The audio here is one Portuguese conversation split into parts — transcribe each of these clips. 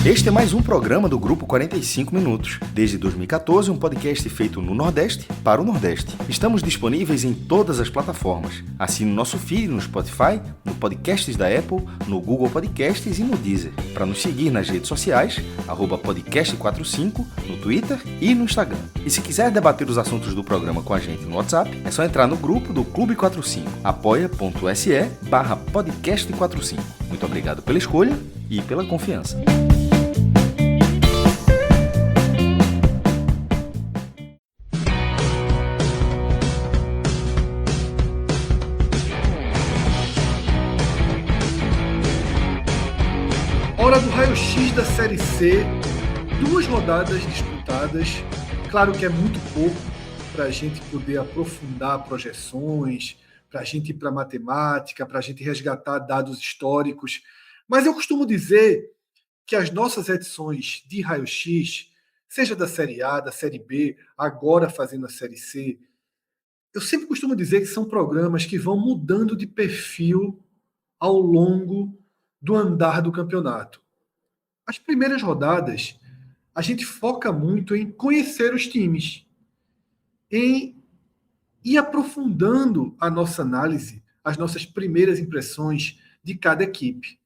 Este é mais um programa do Grupo 45 Minutos. Desde 2014, um podcast feito no Nordeste para o Nordeste. Estamos disponíveis em todas as plataformas. Assine o nosso feed no Spotify, no Podcasts da Apple, no Google Podcasts e no Deezer. Para nos seguir nas redes sociais, @podcast45, no Twitter e no Instagram. E se quiser debater os assuntos do programa com a gente no WhatsApp, é só entrar no grupo do Clube 45, apoia.se/podcast45. Muito obrigado pela escolha e pela confiança. Hora do raio-x da Série C, 2 rodadas disputadas. Claro que é muito pouco para a gente poder aprofundar projeções, para a gente ir para matemática, para a gente resgatar dados históricos. Mas eu costumo dizer que as nossas edições de raio-x, seja da Série A, da Série B, agora fazendo a Série C, eu sempre costumo dizer que são programas que vão mudando de perfil ao longo do andar do campeonato. As primeiras rodadas, a gente foca muito em conhecer os times, em ir aprofundando a nossa análise, as nossas primeiras impressões de cada equipe.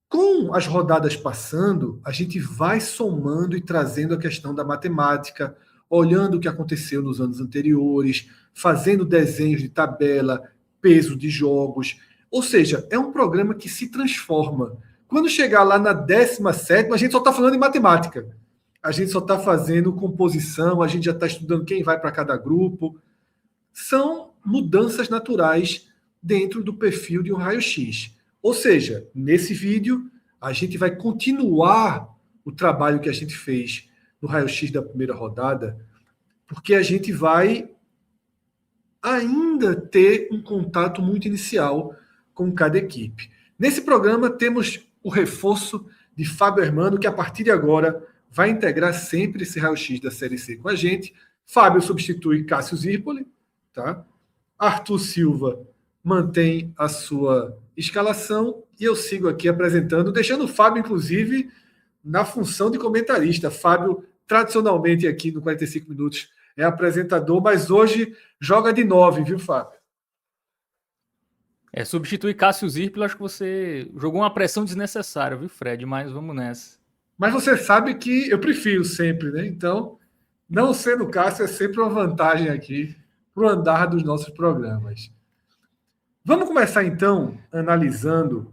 Com as rodadas passando, a gente vai somando e trazendo a questão da matemática, olhando o que aconteceu nos anos anteriores, fazendo desenhos de tabela, peso de jogos. Ou seja, é um programa que se transforma. Quando chegar lá na 17ª, a gente só está falando em matemática. A gente só está fazendo composição, a gente já está estudando quem vai para cada grupo. São mudanças naturais dentro do perfil de um raio-x. Ou seja, nesse vídeo, a gente vai continuar o trabalho que a gente fez no raio-x da primeira rodada, porque a gente vai ainda ter um contato muito inicial com cada equipe. Nesse programa, temos o reforço de Fábio Hermano, que a partir de agora vai integrar sempre esse raio-x da Série C com a gente. Fábio substitui Cássio Zirpoli, tá? Arthur Silva mantém a sua escalação e eu sigo aqui apresentando, deixando o Fábio, inclusive, na função de comentarista. Fábio, tradicionalmente aqui no 45 Minutos, é apresentador, mas hoje joga de 9, viu, Fábio? Substituir Cássio Zirpoli, acho que você jogou uma pressão desnecessária, viu, Fred? Mas vamos nessa. Mas você sabe que eu prefiro sempre, né? Então, não sendo Cássio é sempre uma vantagem aqui para o andar dos nossos programas. Vamos começar, então, analisando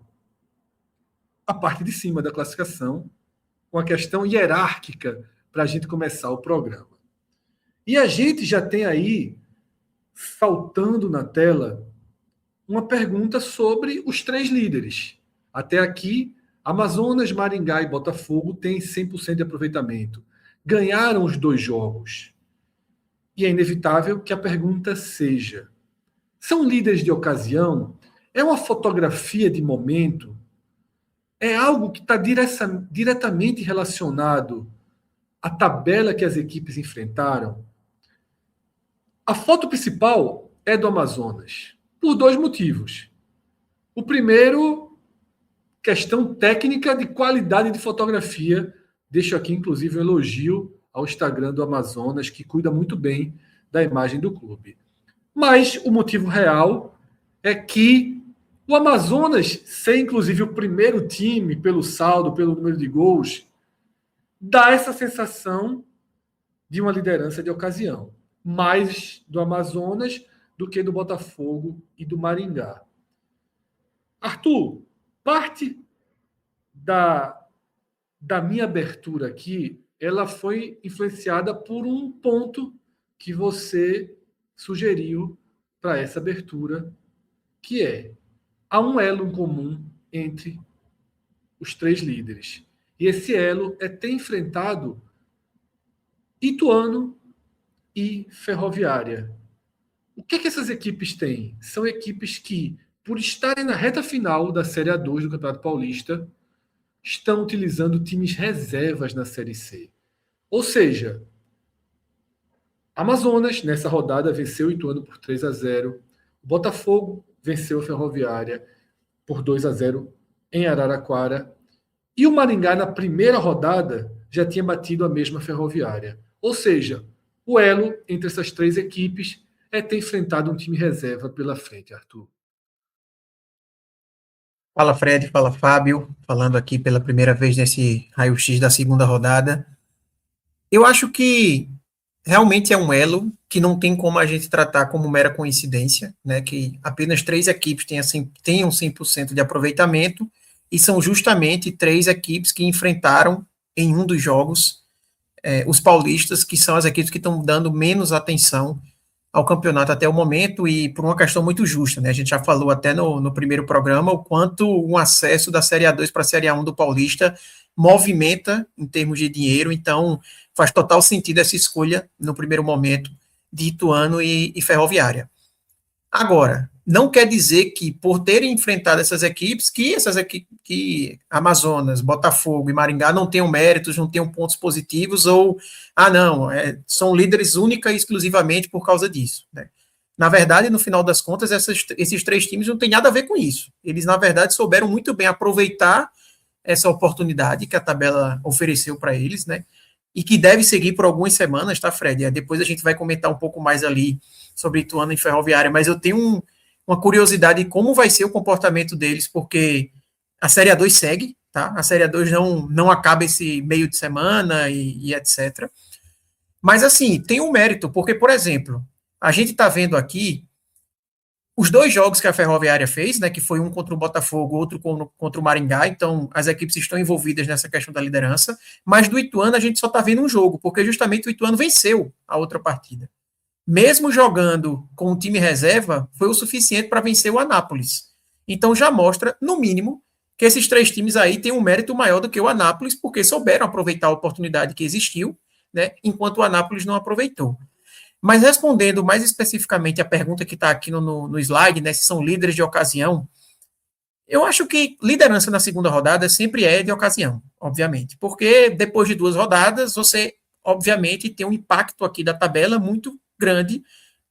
a parte de cima da classificação, com a questão hierárquica para a gente começar o programa. E a gente já tem aí, saltando na tela, uma pergunta sobre os 3 líderes. Até aqui, Amazonas, Maringá e Botafogo têm 100% de aproveitamento. Ganharam os 2 jogos. E é inevitável que a pergunta seja: são líderes de ocasião? É uma fotografia de momento? É algo que está diretamente relacionado à tabela que as equipes enfrentaram? A foto principal é do Amazonas, por 2 motivos. O primeiro, questão técnica de qualidade de fotografia. Deixo aqui, inclusive, um elogio ao Instagram do Amazonas, que cuida muito bem da imagem do clube. Mas o motivo real é que o Amazonas, ser inclusive o primeiro time pelo saldo, pelo número de gols, dá essa sensação de uma liderança de ocasião. Mais do Amazonas do que do Botafogo e do Maringá. Arthur, parte da minha abertura aqui, ela foi influenciada por um ponto que você sugeriu para essa abertura, que é: há um elo em comum entre os 3 líderes. E esse elo é ter enfrentado Ituano e Ferroviária. O que é que essas equipes têm? São equipes que, por estarem na reta final da Série A2 do Campeonato Paulista, estão utilizando times reservas na Série C. Ou seja, Amazonas, nessa rodada, venceu o Ituano por 3-0. O Botafogo venceu a Ferroviária por 2-0 em Araraquara. E o Maringá, na primeira rodada, já tinha batido a mesma Ferroviária. Ou seja, o elo entre essas três equipes é ter enfrentado um time reserva pela frente, Arthur. Fala Fred, fala Fábio, falando aqui pela primeira vez nesse raio-x da segunda rodada. Eu acho que realmente é um elo que não tem como a gente tratar como mera coincidência, né, que apenas 3 equipes tenham 100% de aproveitamento, e são justamente 3 equipes que enfrentaram em um dos jogos os paulistas, que são as equipes que estão dando menos atenção ao campeonato até o momento, e por uma questão muito justa, né? A gente já falou até no primeiro programa o quanto um acesso da Série A2 para a Série A1 do Paulista movimenta em termos de dinheiro, então faz total sentido essa escolha no primeiro momento de Ituano e Ferroviária. Agora, não quer dizer que por terem enfrentado essas equipes, que Amazonas, Botafogo e Maringá não tenham méritos, não tenham pontos positivos, ou, não, são líderes única e exclusivamente por causa disso, né? Na verdade, no final das contas, esses 3 times não têm nada a ver com isso. Eles, na verdade, souberam muito bem aproveitar essa oportunidade que a tabela ofereceu para eles, né? E que deve seguir por algumas semanas, tá, Fred? Depois a gente vai comentar um pouco mais ali sobre Ituano e Ferroviária, mas eu tenho uma curiosidade de como vai ser o comportamento deles, porque a Série A2 segue, tá? A Série A2 não acaba esse meio de semana e etc. Mas, assim, tem um mérito, porque, por exemplo, a gente está vendo aqui os 2 jogos que a Ferroviária fez, né, que foi um contra o Botafogo, outro contra o Maringá, então as equipes estão envolvidas nessa questão da liderança, mas do Ituano a gente só está vendo um jogo, porque justamente o Ituano venceu a outra partida. Mesmo jogando com o time reserva, foi o suficiente para vencer o Anápolis. Então já mostra, no mínimo, que esses 3 times aí têm um mérito maior do que o Anápolis, porque souberam aproveitar a oportunidade que existiu, né, enquanto o Anápolis não aproveitou. Mas respondendo mais especificamente a pergunta que está aqui no slide, né, se são líderes de ocasião, eu acho que liderança na segunda rodada sempre é de ocasião, obviamente, porque depois de 2 rodadas, você, obviamente, tem um impacto aqui da tabela muito grande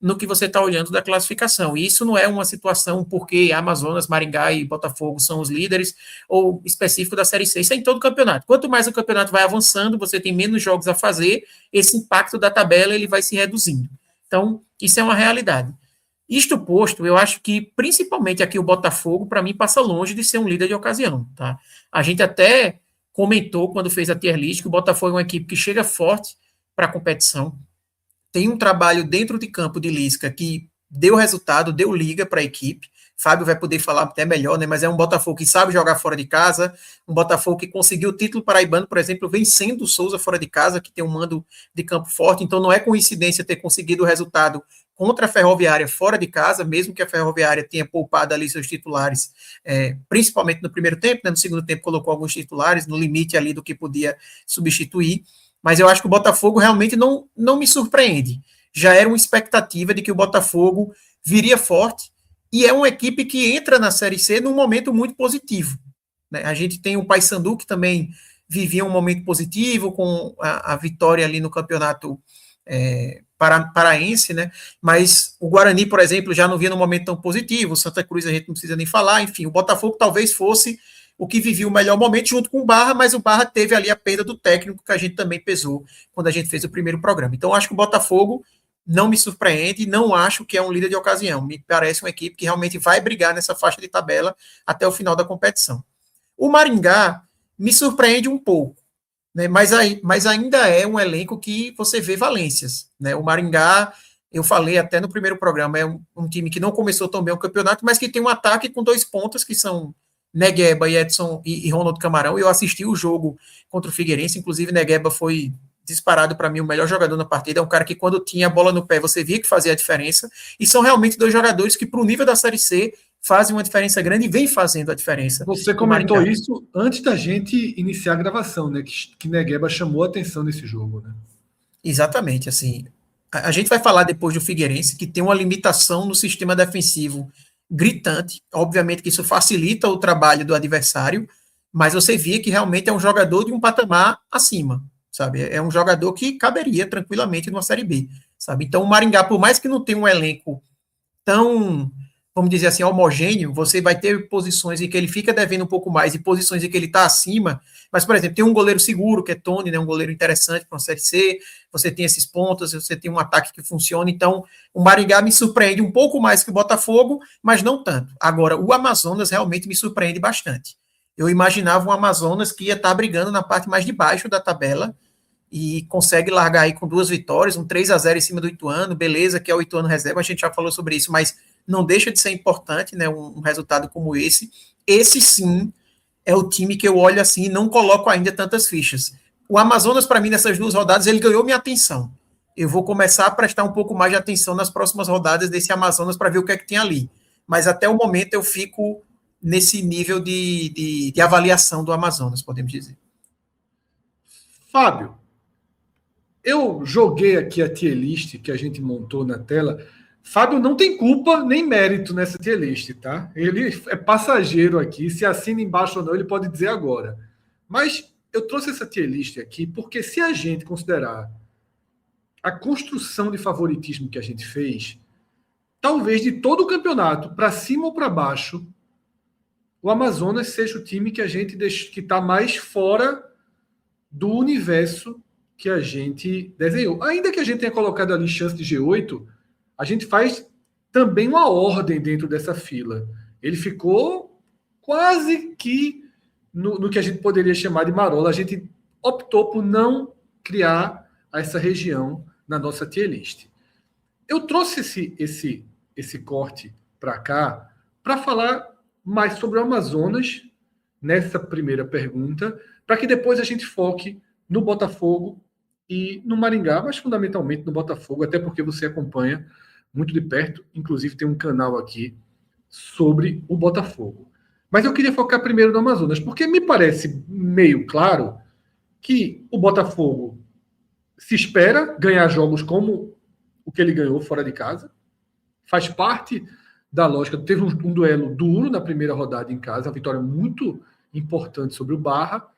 no que você está olhando da classificação. E isso não é uma situação porque Amazonas, Maringá e Botafogo são os líderes, ou específico da Série C. Isso é em todo o campeonato. Quanto mais o campeonato vai avançando, você tem menos jogos a fazer, esse impacto da tabela ele vai se reduzindo. Então, isso é uma realidade. Isto posto, eu acho que, principalmente aqui o Botafogo, para mim, passa longe de ser um líder de ocasião. Tá? A gente até comentou, quando fez a tier list, que o Botafogo é uma equipe que chega forte para a competição, tem um trabalho dentro de campo de Lisca que deu resultado, deu liga para a equipe. Fábio vai poder falar até melhor, né? Mas é um Botafogo que sabe jogar fora de casa, um Botafogo que conseguiu o título paraibano, por exemplo, vencendo o Souza fora de casa, que tem um mando de campo forte. Então não é coincidência ter conseguido o resultado contra a Ferroviária fora de casa, mesmo que a Ferroviária tenha poupado ali seus titulares, principalmente no primeiro tempo, né? No segundo tempo colocou alguns titulares no limite ali do que podia substituir. Mas eu acho que o Botafogo realmente não me surpreende. Já era uma expectativa de que o Botafogo viria forte, e é uma equipe que entra na Série C num momento muito positivo, né? A gente tem o Paysandu, que também vivia um momento positivo, com a vitória ali no campeonato paraense, né? Mas o Guarani, por exemplo, já não via num momento tão positivo, o Santa Cruz a gente não precisa nem falar, enfim, o Botafogo talvez fosse o que vivia o melhor momento junto com o Barra, mas o Barra teve ali a perda do técnico, que a gente também pesou quando a gente fez o primeiro programa. Então, acho que o Botafogo não me surpreende, não acho que é um líder de ocasião. Me parece uma equipe que realmente vai brigar nessa faixa de tabela até o final da competição. O Maringá me surpreende um pouco, né? Mas ainda é um elenco que você vê valências, né? O Maringá, eu falei até no primeiro programa, é um time que não começou tão bem o campeonato, mas que tem um ataque com 2 pontas, que são Negueba e Edson e Ronald Camarão. Eu assisti o jogo contra o Figueirense, inclusive Negueba foi disparado para mim o melhor jogador na partida, é um cara que quando tinha a bola no pé você via que fazia a diferença, e são realmente 2 jogadores que para o nível da Série C fazem uma diferença grande e vem fazendo a diferença. Você comentou isso antes da gente iniciar a gravação, né, que Negueba chamou a atenção nesse jogo, né? Exatamente, assim, a gente vai falar depois do Figueirense, que tem uma limitação no sistema defensivo gritante, obviamente que isso facilita o trabalho do adversário, mas você via que realmente é um jogador de um patamar acima, sabe? É um jogador que caberia tranquilamente numa Série B, sabe? Então o Maringá, por mais que não tenha um elenco tão vamos dizer assim, homogêneo, você vai ter posições em que ele fica devendo um pouco mais e posições em que ele está acima. Mas, por exemplo, tem um goleiro seguro, que é Tony, né, um goleiro interessante para uma Série C, você tem esses pontos, você tem um ataque que funciona. Então, o Maringá me surpreende um pouco mais que o Botafogo, mas não tanto. Agora, o Amazonas realmente me surpreende bastante. Eu imaginava um Amazonas que ia estar brigando na parte mais de baixo da tabela, e consegue largar aí com 2 vitórias, um 3-0 em cima do Ituano, beleza, que é o Ituano reserva, a gente já falou sobre isso, mas não deixa de ser importante, né, um resultado como esse. Esse sim é o time que eu olho assim e não coloco ainda tantas fichas. O Amazonas, para mim, nessas 2 rodadas, ele ganhou minha atenção. Eu vou começar a prestar um pouco mais de atenção nas próximas rodadas desse Amazonas para ver o que é que tem ali. Mas até o momento eu fico nesse nível de avaliação do Amazonas, podemos dizer. Fábio, eu joguei aqui a tier list que a gente montou na tela. Fábio não tem culpa nem mérito nessa tier list, tá? Ele é passageiro aqui. Se assina embaixo ou não, ele pode dizer agora. Mas eu trouxe essa tier list aqui porque se a gente considerar a construção de favoritismo que a gente fez, talvez de todo o campeonato, para cima ou para baixo, o Amazonas seja o time que a gente que está mais fora do universo que a gente desenhou. Ainda que a gente tenha colocado ali chance de G8, a gente faz também uma ordem dentro dessa fila. Ele ficou quase que no que a gente poderia chamar de marola. A gente optou por não criar essa região na nossa tier list. Eu trouxe esse corte para cá para falar mais sobre o Amazonas nessa primeira pergunta, para que depois a gente foque no Botafogo e no Maringá, mas fundamentalmente no Botafogo, até porque você acompanha muito de perto, inclusive tem um canal aqui sobre o Botafogo. Mas eu queria focar primeiro no Amazonas, porque me parece meio claro que o Botafogo se espera ganhar jogos como o que ele ganhou fora de casa, faz parte da lógica. Teve um duelo duro na primeira rodada em casa, uma vitória muito importante sobre o Barra,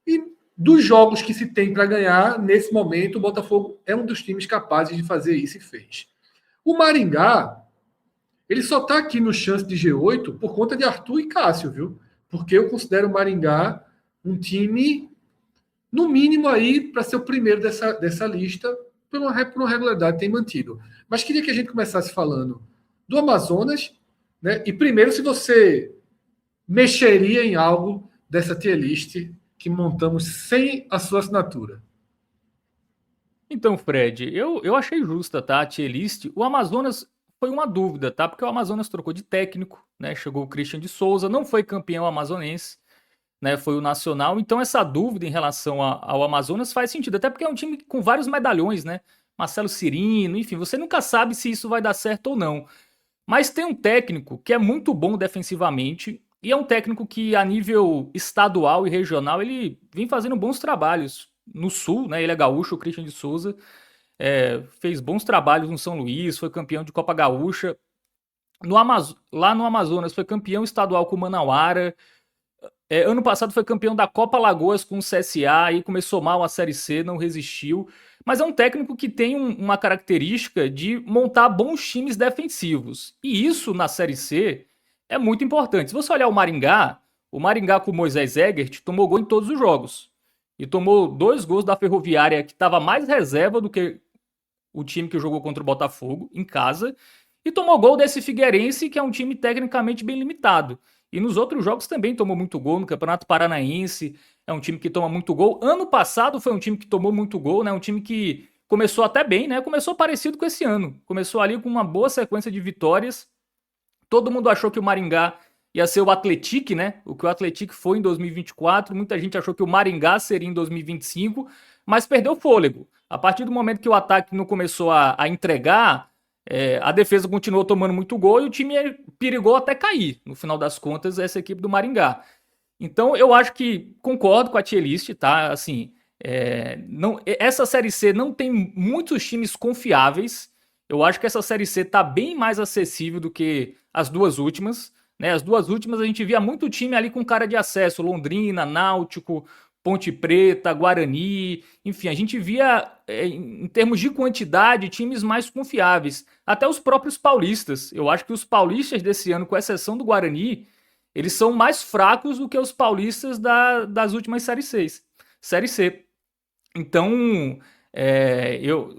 e dos jogos que se tem para ganhar, nesse momento, o Botafogo é um dos times capazes de fazer isso e fez. O Maringá, ele só está aqui no chance de G8 por conta de Arthur e Cássio, viu? Porque eu considero o Maringá um time, no mínimo, aí para ser o primeiro dessa lista, por uma regularidade tem mantido. Mas queria que a gente começasse falando do Amazonas, né? E primeiro, se você mexeria em algo dessa tier list que montamos sem a sua assinatura. Então, Fred, eu achei justa, tá, a tier list. O Amazonas foi uma dúvida, tá? Porque o Amazonas trocou de técnico, né? Chegou o Christian de Souza, não foi campeão amazonense, né? Foi o Nacional. Então, essa dúvida em relação ao Amazonas faz sentido, até porque é um time com vários medalhões, né? Marcelo Cirino, enfim, você nunca sabe se isso vai dar certo ou não. Mas tem um técnico que é muito bom defensivamente e é um técnico que, a nível estadual e regional, ele vem fazendo bons trabalhos no Sul, né? Ele é gaúcho, o Christian de Souza, fez bons trabalhos no São Luís, foi campeão de Copa Gaúcha. Lá no Amazonas foi campeão estadual com o Manauara. Ano passado foi campeão da Copa Lagoas com o CSA, aí começou mal a Série C, não resistiu. Mas é um técnico que tem uma característica de montar bons times defensivos. E isso na Série C é muito importante. Se você olhar o Maringá com o Moisés Egert tomou gol em todos os jogos. E tomou 2 gols da Ferroviária, que estava mais reserva do que o time que jogou contra o Botafogo, em casa. E tomou gol desse Figueirense, que é um time tecnicamente bem limitado. E nos outros jogos também tomou muito gol, no Campeonato Paranaense, é um time que toma muito gol. Ano passado foi um time que tomou muito gol, né? Um time que começou até bem, né? Começou parecido com esse ano. Começou ali com uma boa sequência de vitórias. Todo mundo achou que o Maringá ia ser o Atlético, né? O que o Atlético foi em 2024. Muita gente achou que o Maringá seria em 2025, mas perdeu fôlego. A partir do momento que o ataque não começou a entregar, a defesa continuou tomando muito gol e o time perigou até cair, no final das contas, essa equipe do Maringá. Então, eu acho que concordo com a tier list, tá? Assim, essa Série C não tem muitos times confiáveis. Eu acho que essa Série C tá bem mais acessível do que as 2 últimas, né? As 2 últimas a gente via muito time ali com cara de acesso, Londrina, Náutico, Ponte Preta, Guarani, enfim, a gente via, em termos de quantidade, times mais confiáveis. Até os próprios paulistas. Eu acho que os paulistas desse ano, com exceção do Guarani, eles são mais fracos do que os paulistas das últimas Série C. Então,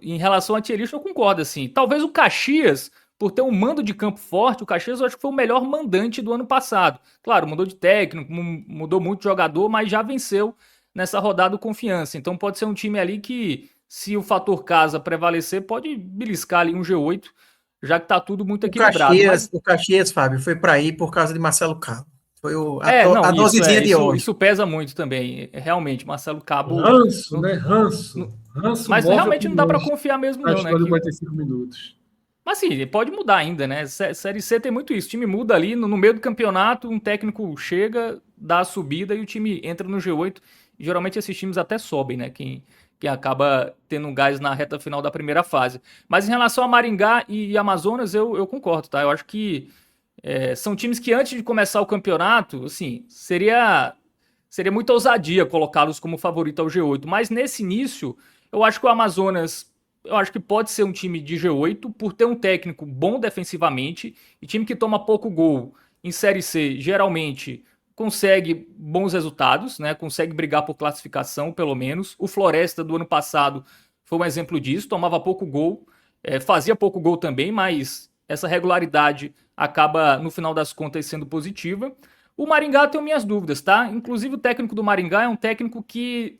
em relação a tier list, eu concordo, assim. Talvez o Caxias, por ter um mando de campo forte, o Caxias eu acho que foi o melhor mandante do ano passado. Claro, mudou de técnico, mudou muito de jogador, mas já venceu nessa rodada o Confiança. Então pode ser um time ali que, se o fator casa prevalecer, pode beliscar ali um G8, já que tá tudo muito equilibrado. O Caxias, Fábio, foi para ir por causa de Marcelo Cabo. Foi a dosezinha de hoje. Isso pesa muito também, realmente. Marcelo Cabo. Ranço, né? Ranço. Mas realmente não dá para confiar mesmo, não, né? 45 minutos. Mas sim, pode mudar ainda, né? Série C tem muito isso. O time muda ali no meio do campeonato, um técnico chega, dá a subida e o time entra no G8. E geralmente esses times até sobem, né? Quem acaba tendo um gás na reta final da primeira fase. Mas em relação a Maringá e Amazonas, eu concordo, tá? Eu acho que são times que antes de começar o campeonato, assim, seria muita ousadia colocá-los como favorito ao G8. Mas nesse início, eu acho que o Amazonas, eu acho que pode ser um time de G8 por ter um técnico bom defensivamente e time que toma pouco gol em Série C, geralmente consegue bons resultados, né? Consegue brigar por classificação, pelo menos. O Floresta do ano passado foi um exemplo disso, tomava pouco gol, fazia pouco gol também, mas essa regularidade acaba, no final das contas, sendo positiva. O Maringá, eu tenho minhas dúvidas, tá? Inclusive o técnico do Maringá é um técnico que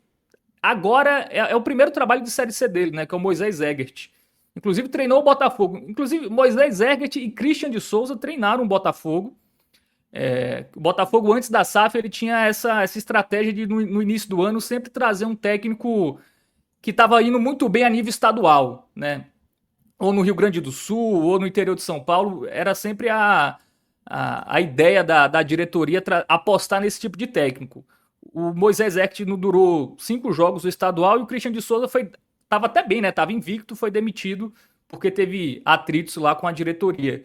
agora é o primeiro trabalho de Série C dele, né? Que é o Moisés Egert. Inclusive treinou o Botafogo. Inclusive Moisés Egert e Christian de Souza treinaram o Botafogo. O Botafogo, antes da SAF, ele tinha essa estratégia de, no início do ano, sempre trazer um técnico que estava indo muito bem a nível estadual, né? Ou no Rio Grande do Sul, ou no interior de São Paulo. Era sempre a ideia da diretoria apostar nesse tipo de técnico. O Moisés Egert não durou 5 jogos do estadual e o Christian de Souza estava até bem, né? Estava invicto, foi demitido porque teve atritos lá com a diretoria.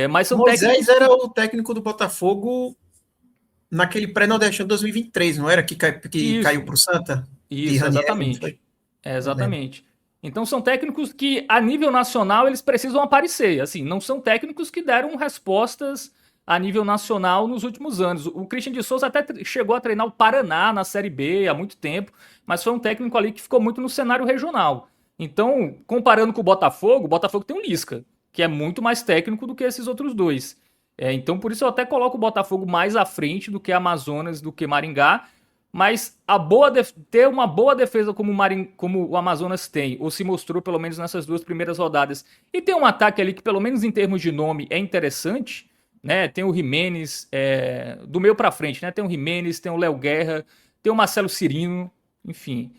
Mas são Moisés era o técnico do Botafogo naquele pré-nordestino 2023, não era? Que caiu para o Santa? Isso, exatamente. Exatamente. Então são técnicos que, a nível nacional, eles precisam aparecer. Assim, não são técnicos que deram respostas a nível nacional nos últimos anos. O Christian de Souza até chegou a treinar o Paraná na Série B há muito tempo, mas foi um técnico ali que ficou muito no cenário regional. Então, comparando com o Botafogo tem um Lisca, que é muito mais técnico do que esses outros dois. Então, por isso eu até coloco o Botafogo mais à frente do que Amazonas, do que Maringá, mas ter uma boa defesa como o Amazonas tem, ou se mostrou pelo menos nessas 2 primeiras rodadas, e ter um ataque ali que pelo menos em termos de nome é interessante, né? Tem o Jimenez, do meio pra frente, né? Tem o Jimenez, tem o Léo Guerra, tem o Marcelo Cirino, enfim.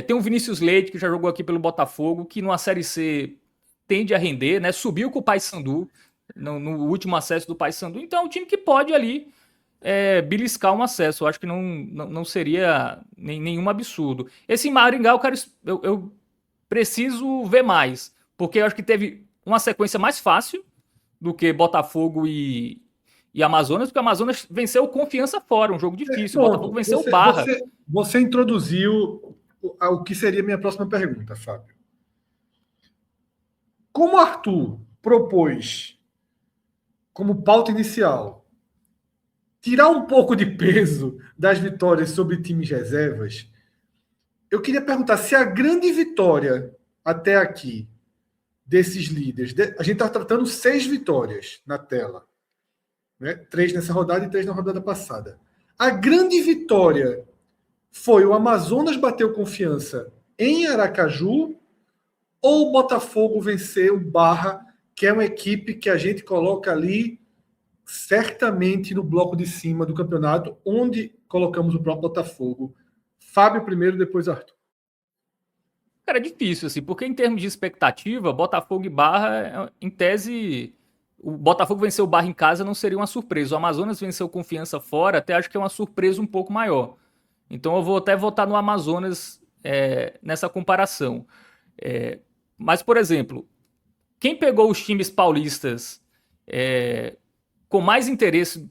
Tem o Vinícius Leite, que já jogou aqui pelo Botafogo, que numa Série C tende a render, né? Subiu com o Paysandu no último acesso do Paysandu. Então é um time que pode ali beliscar um acesso. Eu acho que não seria nenhum absurdo. Esse Maringá, eu preciso ver mais, porque eu acho que teve uma sequência mais fácil do que Botafogo e Amazonas, porque o Amazonas venceu o Confiança fora, um jogo difícil. O Botafogo venceu o Barra. Você introduziu o que seria minha próxima pergunta, Fábio. Como o Arthur propôs como pauta inicial tirar um pouco de peso das vitórias sobre times reservas, eu queria perguntar se a grande vitória até aqui desses líderes, a gente está tratando 6 vitórias na tela, né? 3 nessa rodada e 3 na rodada passada. A grande vitória foi o Amazonas bater o Confiança em Aracaju, ou o Botafogo vencer o Barra, que é uma equipe que a gente coloca ali certamente no bloco de cima do campeonato, onde colocamos o próprio Botafogo. Fábio primeiro, depois Arthur. Cara, é difícil, assim, porque em termos de expectativa, Botafogo e Barra, em tese, o Botafogo vencer o Barra em casa não seria uma surpresa. O Amazonas venceu Confiança fora, até acho que é uma surpresa um pouco maior. Então eu vou até votar no Amazonas nessa comparação. Mas, por exemplo, quem pegou os times paulistas com mais interesse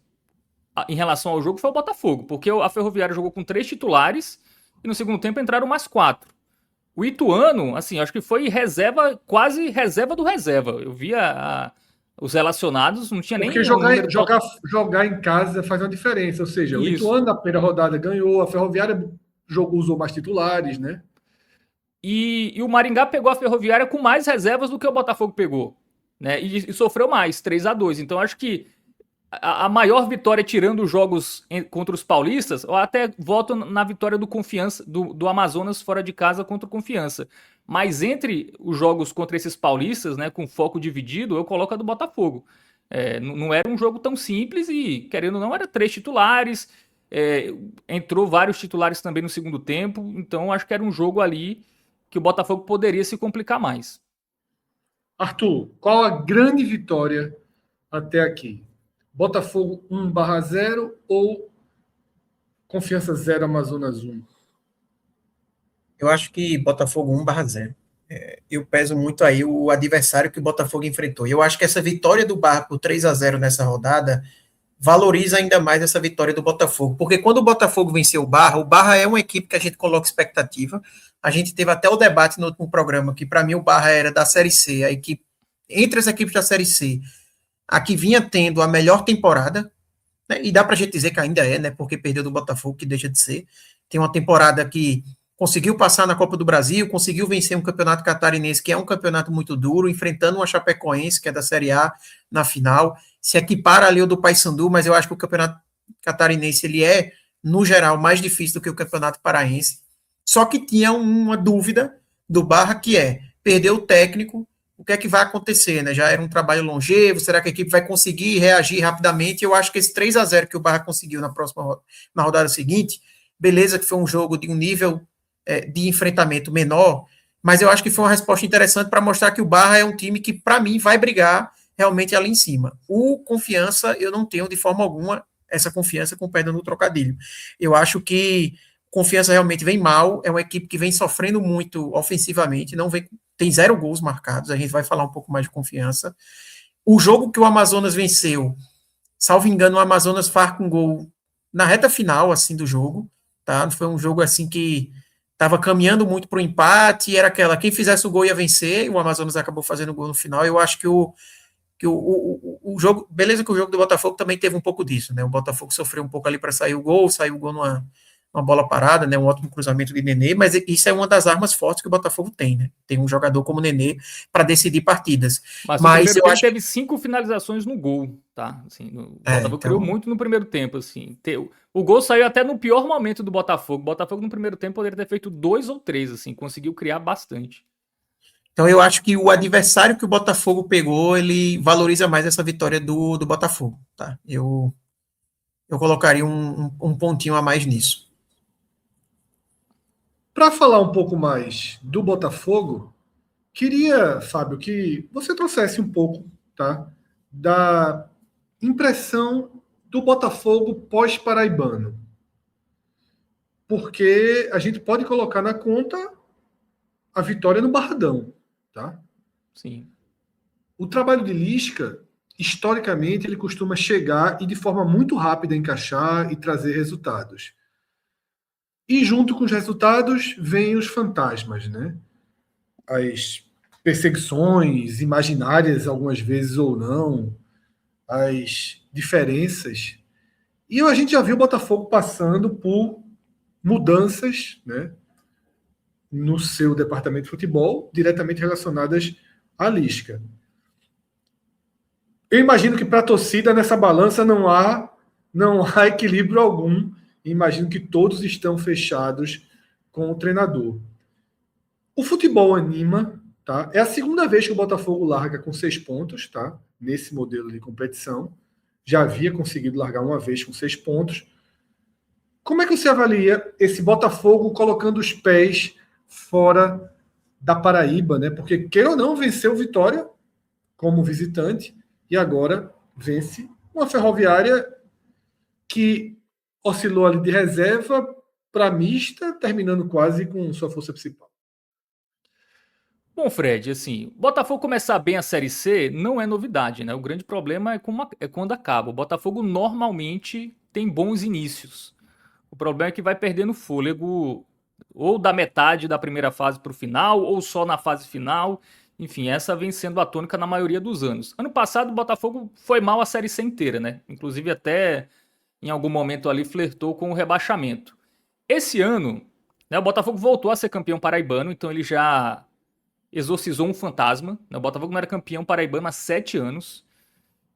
em relação ao jogo foi o Botafogo, porque a Ferroviária jogou com 3 titulares e no segundo tempo entraram mais 4. O Ituano, assim, acho que foi reserva, quase reserva do reserva. Eu via os relacionados, não tinha Porque nem o número jogar em casa faz uma diferença. Ou seja, o Isso. Ituano na primeira rodada ganhou, a Ferroviária usou mais titulares, né? E o Maringá pegou a Ferroviária com mais reservas do que o Botafogo pegou, né? E sofreu mais, 3-2. Então acho que a maior vitória, tirando os jogos contra os paulistas, eu até voto na vitória do Confiança, do Amazonas fora de casa contra o Confiança. Mas entre os jogos contra esses paulistas, né, com foco dividido, eu coloco a do Botafogo. Não era um jogo tão simples e, querendo ou não, era 3 titulares. Entrou vários titulares também no segundo tempo. Então acho que era um jogo ali que o Botafogo poderia se complicar mais. Arthur, qual a grande vitória até aqui? Botafogo 1/0 ou Confiança 0, Amazonas 1? Eu acho que Botafogo 1/0. Eu peso muito aí o adversário que o Botafogo enfrentou. Eu acho que essa vitória do Barra por 3-0 nessa rodada valoriza ainda mais essa vitória do Botafogo, porque quando o Botafogo venceu o Barra é uma equipe que a gente coloca expectativa. A gente teve até o debate no último programa que para mim o Barra era da Série C, a equipe entre as equipes da Série C, a que vinha tendo a melhor temporada, né? E dá para a gente dizer que ainda é, né? Porque perdeu do Botafogo, que deixa de ser. Tem uma temporada que conseguiu passar na Copa do Brasil, conseguiu vencer um campeonato catarinense, que é um campeonato muito duro, enfrentando uma Chapecoense, que é da Série A, na final. Se equipara ali o do Paysandu, mas eu acho que o campeonato catarinense, ele é, no geral, mais difícil do que o campeonato paraense. Só que tinha uma dúvida do Barra, que perder o técnico, o que é que vai acontecer, né? Já era um trabalho longevo, será que a equipe vai conseguir reagir rapidamente? Eu acho que esse 3-0 que o Barra conseguiu na rodada seguinte, beleza que foi um jogo de um nível de enfrentamento menor, mas eu acho que foi uma resposta interessante para mostrar que o Barra é um time que, para mim, vai brigar realmente ali em cima. O Confiança, eu não tenho de forma alguma essa confiança com perda no trocadilho. Eu acho que Confiança realmente vem mal, é uma equipe que vem sofrendo muito ofensivamente, tem 0 gols marcados, a gente vai falar um pouco mais de Confiança. O jogo que o Amazonas venceu, salvo engano, o Amazonas faz com gol na reta final, assim, do jogo, tá? Foi um jogo, assim, que estava caminhando muito para o empate, era quem fizesse o gol ia vencer, e o Amazonas acabou fazendo o gol no final. Eu acho que o jogo, beleza que o jogo do Botafogo também teve um pouco disso, né? O Botafogo sofreu um pouco ali para sair o gol numa bola parada, né? Um ótimo cruzamento de Nenê, mas isso é uma das armas fortes que o Botafogo tem, né? Tem um jogador como Nenê para decidir partidas. Mas eu acho que teve 5 finalizações no gol, tá? Assim, o Botafogo criou muito no primeiro tempo, assim. O gol saiu até no pior momento do Botafogo. O Botafogo no primeiro tempo poderia ter feito 2 ou 3, assim, conseguiu criar bastante. Então eu acho que o adversário que o Botafogo pegou, ele valoriza mais essa vitória do Botafogo, tá? Eu colocaria um pontinho a mais nisso. Para falar um pouco mais do Botafogo, queria, Fábio, que você trouxesse um pouco, tá, da impressão do Botafogo pós-paraibano. Porque a gente pode colocar na conta a vitória no Barradão, tá? Sim. O trabalho de Lisca, historicamente, ele costuma chegar e de forma muito rápida encaixar e trazer resultados. E junto com os resultados vêm os fantasmas, né? As perseguições imaginárias, algumas vezes ou não, as diferenças. E a gente já viu o Botafogo passando por mudanças, né, no seu departamento de futebol, diretamente relacionadas à Lisca. Eu imagino que para a torcida nessa balança não há equilíbrio algum. Imagino que todos estão fechados com o treinador. O futebol anima, tá? É a segunda vez que o Botafogo larga com 6 pontos, tá? Nesse modelo de competição. Já havia conseguido largar uma vez com 6 pontos. Como é que você avalia esse Botafogo colocando os pés fora da Paraíba, né? Porque, queira ou não, venceu Vitória como visitante e agora vence uma Ferroviária que oscilou ali de reserva para mista, terminando quase com sua força principal. Bom, Fred, assim, o Botafogo começar bem a Série C não é novidade, né? O grande problema é quando acaba. O Botafogo normalmente tem bons inícios. O problema é que vai perdendo fôlego ou da metade da primeira fase para o final, ou só na fase final. Enfim, essa vem sendo a tônica na maioria dos anos. Ano passado o Botafogo foi mal a Série C inteira, né? Inclusive até em algum momento ali flertou com o rebaixamento. Esse ano, né, o Botafogo voltou a ser campeão paraibano, então ele já exorcizou um fantasma. O Botafogo não era campeão paraibano há 7 anos.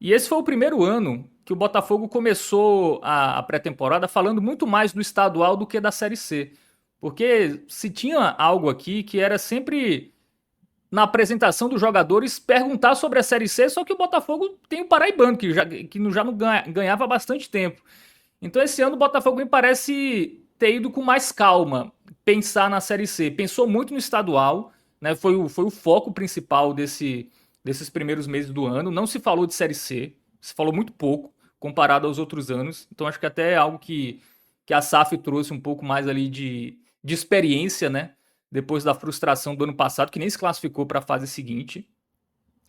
E esse foi o primeiro ano que o Botafogo começou a pré-temporada falando muito mais do estadual do que da Série C. Porque se tinha algo aqui que era sempre, na apresentação dos jogadores, perguntar sobre a Série C, só que o Botafogo tem o paraibano, que já não ganhava há bastante tempo. Então esse ano o Botafogo me parece ter ido com mais calma pensar na Série C. Pensou muito no estadual, né? Foi o foco principal desses primeiros meses do ano. Não se falou de Série C, se falou muito pouco comparado aos outros anos. Então acho que até é algo que a SAF trouxe um pouco mais ali de experiência, né? Depois da frustração do ano passado, que nem se classificou para a fase seguinte.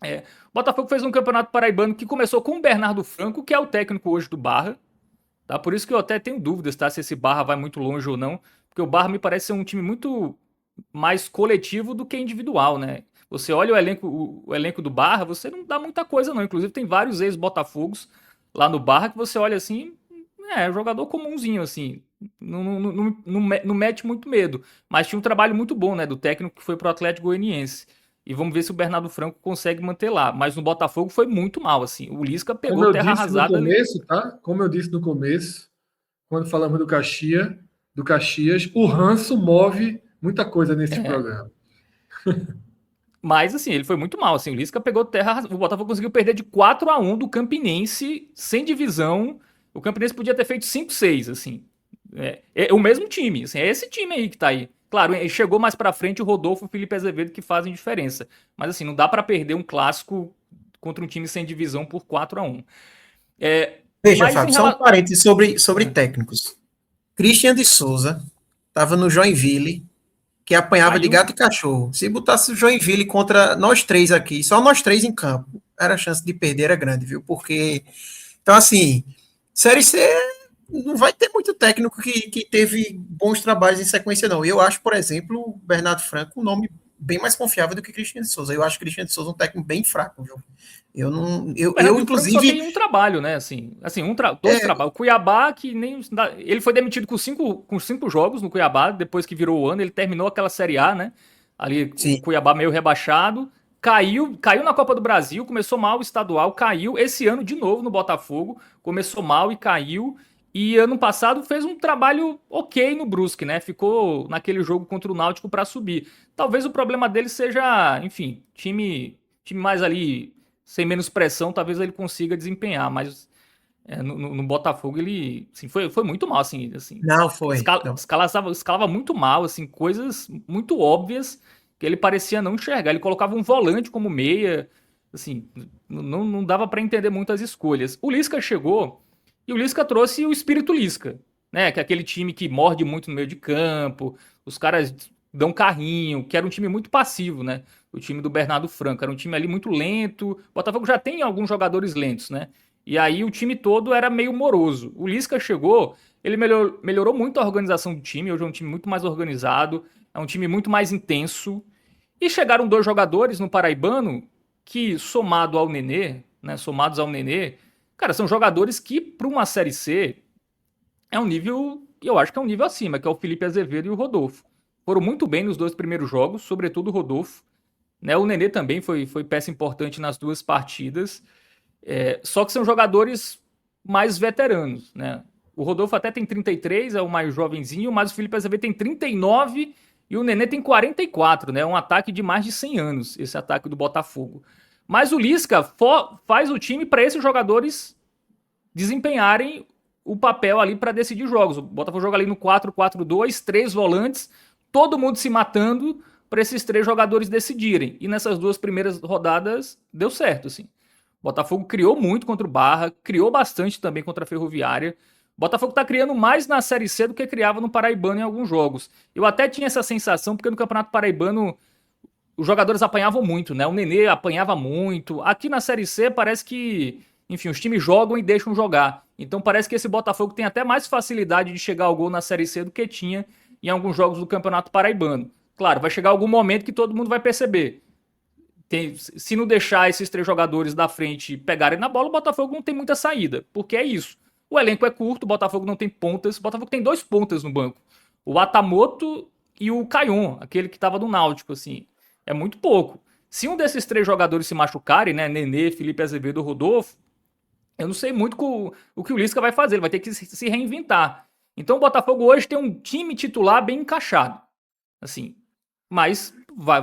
O Botafogo fez um campeonato paraibano que começou com o Bernardo Franco, que é o técnico hoje do Barra. Tá? Por isso que eu até tenho dúvidas, tá? Se esse Barra vai muito longe ou não. Porque o Barra me parece ser um time muito mais coletivo do que individual, né? Você olha o elenco do Barra, você não dá muita coisa não. Inclusive tem vários ex-Botafogos lá no Barra que você olha assim, jogador comumzinho, assim. Não mete muito medo. Mas tinha um trabalho muito bom, né? Do técnico que foi pro Atlético Goianiense. E vamos ver se o Bernardo Franco consegue manter lá. Mas no Botafogo foi muito mal, assim. O Lisca pegou terra arrasada ali. Como eu disse no começo, quando falamos do Caxias, o ranço move muita coisa nesse programa. Mas, assim, ele foi muito mal. Assim, o Lisca pegou terra arrasada. O Botafogo conseguiu perder de 4-1 do Campinense, sem divisão. O Campinense podia ter feito 5-6, assim. É o mesmo time. Assim, é esse time aí que tá aí. Claro, ele chegou mais pra frente o Rodolfo e o Felipe Azevedo que fazem diferença. Mas assim, não dá pra perder um clássico contra um time sem divisão por 4-1. Veja, Fábio, só um parênteses sobre técnicos. Christian de Souza estava no Joinville, que apanhava de gato e cachorro. Se botasse o Joinville contra nós três aqui, só nós três em campo, a chance de perder era grande, viu? Porque, então assim, Série C não vai ter muito técnico que teve bons trabalhos em sequência, não. Eu acho, por exemplo, o Bernardo Franco um nome bem mais confiável do que Christian de Souza. Eu acho Christian de Souza um técnico bem fraco, viu? Eu inclusive... Só tem um trabalho, né? Dois trabalhos. O Cuiabá, que nem... Ele foi demitido com 5 jogos no Cuiabá, depois que virou o ano. Ele terminou aquela Série A, né? Ali, sim. O Cuiabá meio rebaixado. Caiu na Copa do Brasil, começou mal o estadual, caiu. Esse ano, de novo, no Botafogo, começou mal e caiu. E ano passado fez um trabalho ok no Brusque, né? Ficou naquele jogo contra o Náutico para subir. Talvez o problema dele seja, enfim, time mais ali, sem menos pressão, talvez ele consiga desempenhar. Mas no Botafogo ele assim, foi muito mal, assim. Não, foi. Escalava muito mal, assim, coisas muito óbvias que ele parecia não enxergar. Ele colocava um volante como meia, assim, não dava para entender muito as escolhas. O Lisca chegou... E o Lisca trouxe o espírito Lisca, né? Que é aquele time que morde muito no meio de campo, os caras dão carrinho, que era um time muito passivo, né? O time do Bernardo Franco, era um time ali muito lento. O Botafogo já tem alguns jogadores lentos, né? E aí o time todo era meio moroso. O Lisca chegou, ele melhorou muito a organização do time, hoje é um time muito mais organizado, é um time muito mais intenso. E chegaram 2 jogadores no Paraibano que, somados ao Nenê, cara, são jogadores que, para uma Série C, é um nível, eu acho que é um nível acima, que é o Felipe Azevedo e o Rodolfo. Foram muito bem nos 2 primeiros jogos, sobretudo o Rodolfo. Né? O Nenê também foi peça importante nas 2 partidas. Só que são jogadores mais veteranos. Né? O Rodolfo até tem 33, é o mais jovenzinho, mas o Felipe Azevedo tem 39 e o Nenê tem 44. Né? Um ataque de mais de 100 anos, esse ataque do Botafogo. Mas o Lisca faz o time para esses jogadores desempenharem o papel ali para decidir jogos. O Botafogo joga ali no 4-4-2, 3 volantes, todo mundo se matando para esses 3 jogadores decidirem. E nessas 2 primeiras rodadas deu certo, assim. O Botafogo criou muito contra o Barra, criou bastante também contra a Ferroviária. O Botafogo está criando mais na Série C do que criava no Paraibano em alguns jogos. Eu até tinha essa sensação, porque no Campeonato Paraibano os jogadores apanhavam muito, né? O Nenê apanhava muito. Aqui na Série C parece que, enfim, os times jogam e deixam jogar. Então parece que esse Botafogo tem até mais facilidade de chegar ao gol na Série C do que tinha em alguns jogos do Campeonato Paraibano. Claro, vai chegar algum momento que todo mundo vai perceber. Se não deixar esses 3 jogadores da frente pegarem na bola, o Botafogo não tem muita saída, porque é isso. O elenco é curto, o Botafogo não tem pontas, o Botafogo tem 2 pontas no banco. O Atamoto e o Caion, aquele que estava do Náutico, assim. É muito pouco. Se um desses 3 jogadores se machucarem, né, Nenê, Felipe Azevedo ou Rodolfo, eu não sei muito o que o Lisca vai fazer, ele vai ter que se reinventar. Então o Botafogo hoje tem um time titular bem encaixado, assim, mas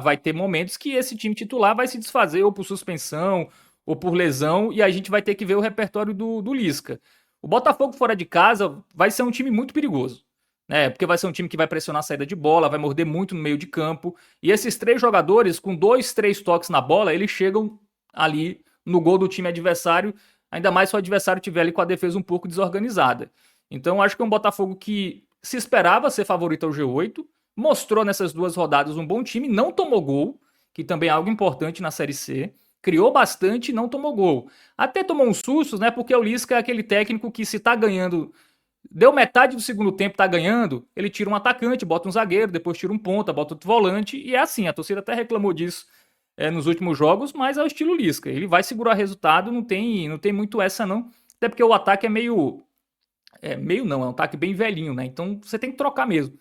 vai ter momentos que esse time titular vai se desfazer ou por suspensão ou por lesão e a gente vai ter que ver o repertório do Lisca. O Botafogo fora de casa vai ser um time muito perigoso, né? Porque vai ser um time que vai pressionar a saída de bola, vai morder muito no meio de campo e esses 3 jogadores com 2, 3 toques na bola, eles chegam ali no gol do time adversário, ainda mais se o adversário tiver ali com a defesa um pouco desorganizada. Então acho que é um Botafogo que se esperava ser favorito ao G8, mostrou nessas 2 rodadas um bom time, não tomou gol, que também é algo importante na Série C, criou bastante e não tomou gol. Até tomou uns sustos, né, porque o Lisca é aquele técnico que se tá ganhando, deu metade do segundo tempo, tá ganhando, ele tira um atacante, bota um zagueiro, depois tira um ponta, bota outro volante, e é assim, a torcida até reclamou disso nos últimos jogos, mas é o estilo Lisca. Ele vai segurar resultado, não tem muito essa não. Até porque o ataque é meio não, é um ataque bem velhinho, né? Então você tem que trocar mesmo.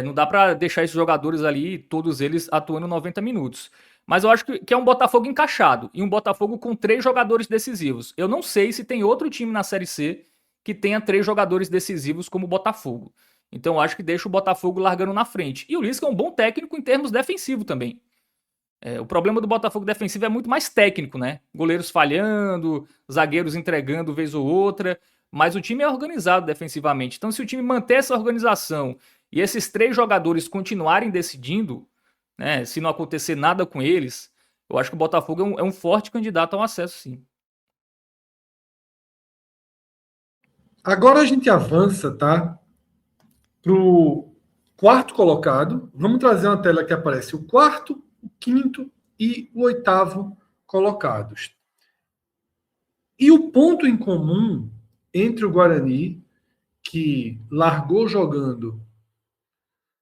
Não dá pra deixar esses jogadores ali, todos eles atuando 90 minutos. Mas eu acho que é um Botafogo encaixado. E um Botafogo com 3 jogadores decisivos. Eu não sei se tem outro time na Série C que tenha 3 jogadores decisivos como o Botafogo. Então eu acho que deixa o Botafogo largando na frente. E o Lisca é um bom técnico em termos defensivos também. O problema do Botafogo defensivo é muito mais técnico, né? Goleiros falhando, zagueiros entregando vez ou outra, mas o time é organizado defensivamente. Então, se o time manter essa organização e esses 3 jogadores continuarem decidindo, né? Se não acontecer nada com eles, eu acho que o Botafogo é um forte candidato ao acesso, sim. Agora a gente avança, tá? Para o 4º colocado. Vamos trazer uma tela que aparece o 4º, o 5º e o 8º colocados. E o ponto em comum entre o Guarani, que largou jogando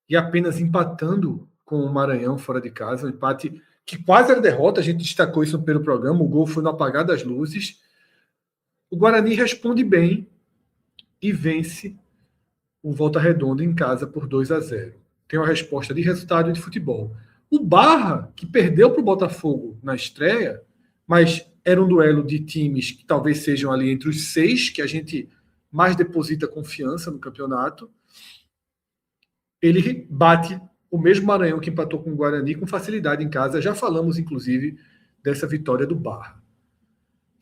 e apenas empatando com o Maranhão fora de casa, um empate que quase era derrota, a gente destacou isso pelo programa, o gol foi no apagar das luzes. O Guarani responde bem e vence o Volta Redonda em casa por 2-0. Tem uma resposta de resultado e de futebol. O Barra, que perdeu para o Botafogo na estreia, mas era um duelo de times que talvez sejam ali entre os 6 que a gente mais deposita confiança no campeonato. Ele bate o mesmo Maranhão que empatou com o Guarani com facilidade em casa. Já falamos, inclusive, dessa vitória do Barra.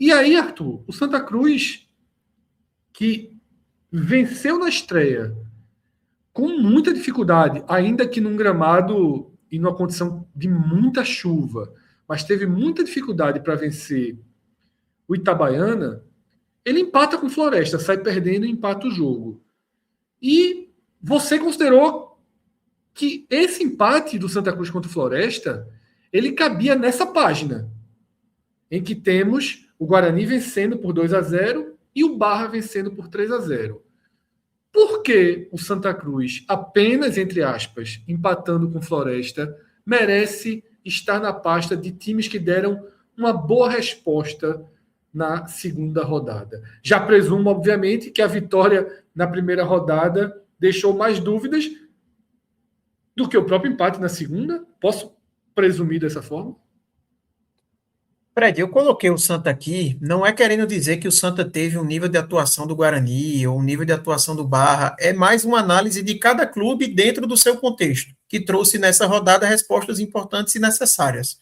E aí, Arthur, o Santa Cruz, que venceu na estreia com muita dificuldade, ainda que num gramado e numa condição de muita chuva, mas teve muita dificuldade para vencer o Itabaiana, ele empata com o Floresta, sai perdendo e empata o jogo. E você considerou que esse empate do Santa Cruz contra o Floresta, ele cabia nessa página, em que temos o Guarani vencendo por 2-0 e o Barra vencendo por 3-0. Por que o Santa Cruz, apenas, entre aspas, empatando com Floresta, merece estar na pasta de times que deram uma boa resposta na segunda rodada? Já presumo, obviamente, que a vitória na primeira rodada deixou mais dúvidas do que o próprio empate na segunda? Posso presumir dessa forma? Fred, eu coloquei o Santa aqui, não é querendo dizer que o Santa teve um nível de atuação do Guarani ou um nível de atuação do Barra, é mais uma análise de cada clube dentro do seu contexto, que trouxe nessa rodada respostas importantes e necessárias.